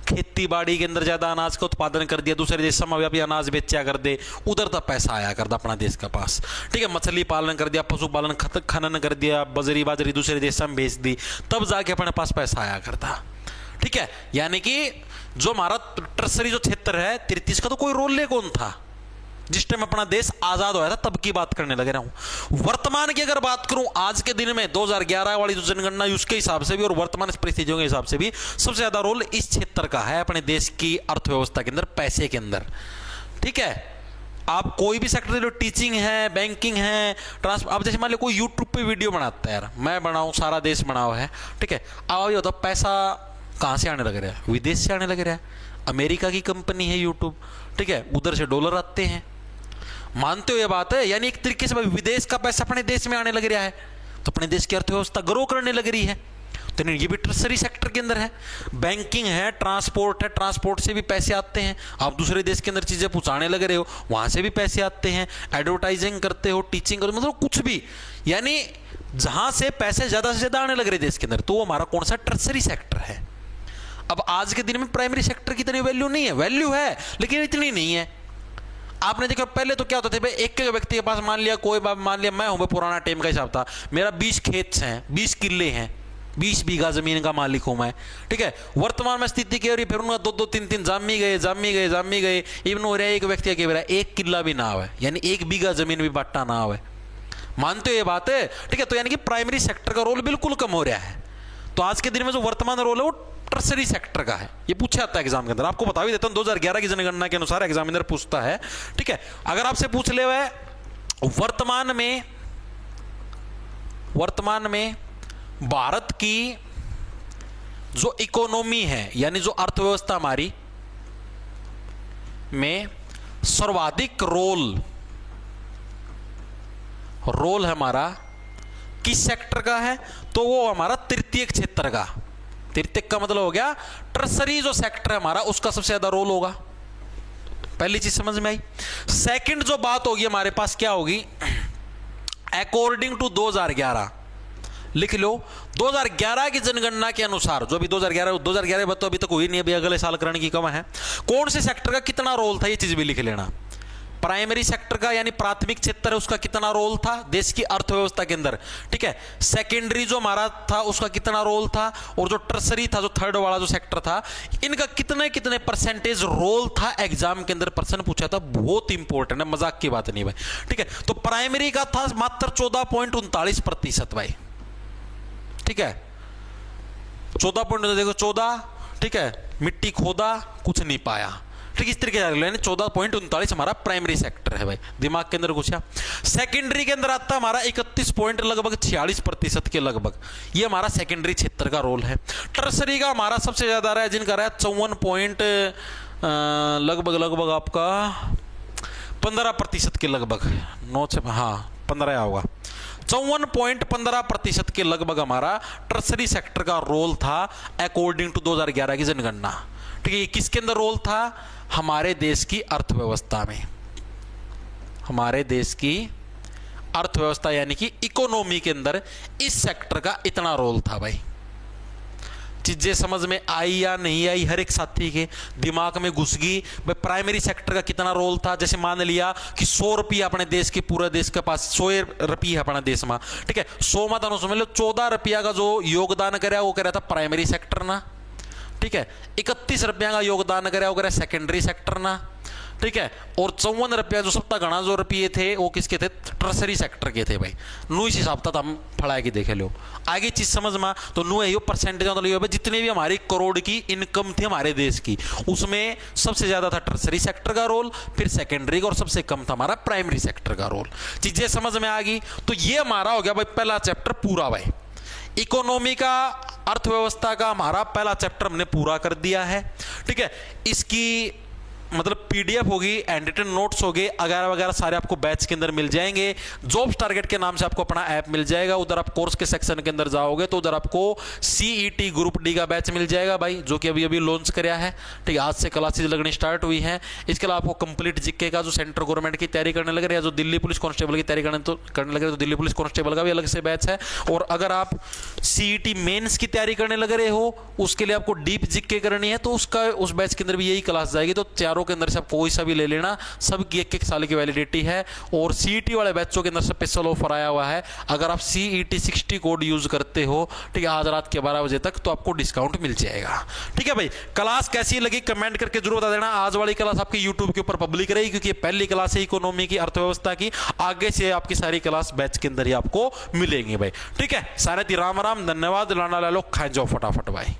A: खेती बाड़ी के अंदर ज्यादा अनाज का उत्पादन कर दिया, दूसरे देशों में भी अनाज बेचा कर दे, उधर तक पैसा आया करता अपना देश का पास। ठीक है, मछली पालन कर दिया, पशुपालन खनन कर दिया, बजरी बाजरी दूसरे देशों में बेच दी, तब जाके अपने पास पैसा आया करता। ठीक है, यानी कि जो हमारा टर्सरी जो क्षेत्र है 33 का, तो कोई रोल ले कौन था जिस टाइम अपना देश आजाद होया था, तब की बात करने लगे रहा हूं। वर्तमान की अगर बात करूं, आज के दिन में 2011 वाली जो जनगणना उसके हिसाब से भी और वर्तमान परिस्थितियों के हिसाब से भी सबसे ज्यादा रोल इस क्षेत्र का है अपने देश की अर्थव्यवस्था के अंदर, पैसे के अंदर। ठीक है, आप कोई भी सेक्टर लो, टीचिंग है, बैंकिंग है, ट्रांसपोर्ट। अब जैसे मान लो कोई यूट्यूब पे वीडियो बनाता है, यार मैं बनाऊं, सारा देश बनाओ है, ठीक है, अब ये बताओ पैसा कहां से आने लग रहा है? विदेश से आने लग रहा है। अमेरिका की कंपनी है यूट्यूब, ठीक है, उधर से डॉलर आते हैं, मानते हो ये बात है? यानी एक तरीके से विदेश का पैसा अपने देश में आने लग रहा है, तो अपने देश की अर्थव्यवस्था ग्रो करने लग रही है। तो ये भी टर्सरी सेक्टर के अंदर है। बैंकिंग है, ट्रांसपोर्ट है, ट्रांसपोर्ट से भी पैसे आते हैं, आप दूसरे देश के अंदर चीजें पहुंचाने लग रहे हो, वहां से भी पैसे आते हैं। एडवर्टाइजिंग करते हो, टीचिंग करते हो, मतलब कुछ भी, यानी जहां से पैसे ज्यादा से ज्यादा आने लग रहे देश के अंदर, तो वो हमारा कौन सा टर्सरी सेक्टर है। अब आज के दिन में प्राइमरी सेक्टर की इतनी वैल्यू नहीं है, वैल्यू है लेकिन इतनी नहीं है। आपने देखा पहले तो क्या होता था भाई, एक व्यक्ति के पास मान लिया कोई, मान लिया मैं हूं, पुराना टाइम का हिसाब था, मेरा 20 खेत हैं, 20 किले हैं, 20 बीघा जमीन का मालिक हूं मैं। ठीक है, वर्तमान में स्थिति क्या हो रही है, फिर उनका 2-2, 3-3 जामी गए, इवन हो रहा है एक व्यक्ति के बेरा 1 किला भी ना आवे, यानी 1 बीघा जमीन भी बांटना ना आवे। मानते हो ये बात है? ठीक है, तो यानी कि प्राइमरी सेक्टर का रोल बिल्कुल कम हो रहा है। तो आज के दिन में जो वर्तमान रोल है वो टर्सरी सेक्टर का है। ये पूछा जाता है एग्जाम के अंदर, आपको बता भी देता हूं, 2011 की जनगणना के अनुसार एग्जामिनर पूछता है। ठीक है, अगर आपसे पूछ ले हुए वर्तमान में वर्तमान में भारत की जो इकोनॉमी है यानी जो अर्थव्यवस्था हमारी में सर्वाधिक रोल है हमारा किस सेक्टर का है, तो वो हमारा तृतीयक क्षेत्र का। तृतीयक का मतलब हो गया टर्सरी जो सेक्टर है हमारा, उसका सबसे ज्यादा रोल होगा। पहली चीज समझ में आई। सेकंड जो बात होगी हमारे पास क्या होगी, अकॉर्डिंग टू 2011 लिख लो, 2011 की जनगणना के अनुसार, जो अभी 2011 तो अभी तक हुई नहीं, अभी अगले साल करने की कम है, कौन से सेक्टर का कितना रोल था ये चीज भी लिख लेना। प्राइमरी सेक्टर का यानी प्राथमिक क्षेत्र है उसका कितना रोल था देश की अर्थव्यवस्था के अंदर, ठीक है। सेकेंडरी जो हमारा था उसका कितना रोल था, और जो टर्सरी था जो थर्ड वाला जो सेक्टर था, इनका कितने कितने परसेंटेज रोल था। एग्जाम के अंदर प्रश्न पूछा था, बहुत इंपॉर्टेंट है, मजाक की बात नहीं भाई, ठीक है। तो प्राइमरी का था मात्र 14.39% भाई, ठीक है। 14 देखो 14, ठीक है, मिट्टी खोदा कुछ नहीं पाया, ठीक, इस तरीके से 14.39 हमारा प्राइमरी सेक्टर है भाई, दिमाग के अंदर घुसा। सेकेंडरी के अंदर आता हमारा 31.46% के लगभग, ये हमारा सेकेंडरी क्षेत्र का रोल है। टर्सरी का हमारा सबसे ज्यादा रहा है, जिनका रहा है 54 लगभग आपका 15% के लगभग, 9 से हाँ 15 होगा, 54.15% के लगभग हमारा टर्सरी सेक्टर का रोल था अकॉर्डिंग टू 2011 की जनगणना, ठीक है। किसके अंदर रोल था, हमारे देश की अर्थव्यवस्था में, हमारे देश की अर्थव्यवस्था यानी कि इकोनॉमी के अंदर इस सेक्टर का इतना रोल था भाई। चीजें समझ में आई या नहीं आई, हर एक साथी के दिमाग में घुस गई भाई। प्राइमरी सेक्टर का कितना रोल था, जैसे मान लिया कि 100 रुपये अपने देश के, पूरे देश के पास 100 रुपये है अपना देश में, ठीक है। 100 मत समझ लो 14 रुपया का जो योगदान करे वो कह रहा था प्राइमरी सेक्टर ना, ठीक है। 31 रुपया का योगदान करे वो कह रहा सेकेंडरी सेक्टर ना, ठीक है। और 54 रुपया जो सबका गणा जो रुपये थे वो किसके थे, टर्सरी सेक्टर के थे भाई। नु इस हिसाब था हम फड़ा के देखे लो, आगे चीज समझ में तो नु है परसेंटेज मतलब जितने भी हमारी करोड़ की इनकम थी हमारे देश की, उसमें सबसे ज्यादा था टर्सरी सेक्टर का रोल, फिर सेकेंडरी का, और सबसे कम था हमारा प्राइमरी सेक्टर का रोल। चीजें समझ में आ गई, तो ये हमारा हो गया भाई पहला चैप्टर पूरा भाई। इकोनॉमी का, अर्थव्यवस्था का हमारा पहला चैप्टर हमने पूरा कर दिया है, ठीक है। इसकी मतलब पीडीएफ होगी, एंडिटेड नोट्स होंगे वगैरह वगैरह सारे आपको बैच के अंदर मिल जाएंगे। जॉब्स टारगेट के नाम से आपको अपना ऐप मिल जाएगा, उधर आप कोर्स के सेक्शन के अंदर जाओगे तो उधर आपको सीईटी ग्रुप डी का बैच मिल जाएगा भाई, जो कि अभी अभी लॉन्च कराया है, ठीक है। आज से क्लासेज लगनी स्टार्ट हुई हैं। इसके अलावा आपको कंप्लीट जीके का जो सेंट्रल गवर्नमेंट की तैयारी करने लगे, या जो दिल्ली पुलिस कांस्टेबल की तैयारी करने लगे, तो दिल्ली पुलिस कांस्टेबल का भी अलग से बैच है। और अगर आप सीईटी मेंस की तैयारी करने लग रहे हो, उसके लिए आपको डीप जीके करनी है, तो उसका उस बैच के अंदर भी यही क्लास जाएगी। तो चारों के अंदर से आप कोई सा भी ले लेना, सबकी 1-1 साल की वैलिडिटी है। और सीईटी वाले बैचों के अंदर स्पेशल ऑफर आया हुआ है, अगर आप सीईटी 60 कोड यूज करते हो, ठीक है, आज रात के 12 बजे तक, तो आपको डिस्काउंट मिल जाएगा, ठीक है भाई। क्लास कैसी लगी कमेंट करके जरूर बता देना। आज वाली क्लास आपकी यूट्यूब के ऊपर पब्लिक रहेगी, क्योंकि पहली क्लास है इकोनॉमी की, अर्थव्यवस्था की। आगे से आपकी सारी क्लास बैच के अंदर ही आपको मिलेंगे भाई, ठीक है। सारे राम राम, धन्यवाद, लाना ला लो, खाए जाओ फटाफट भाई।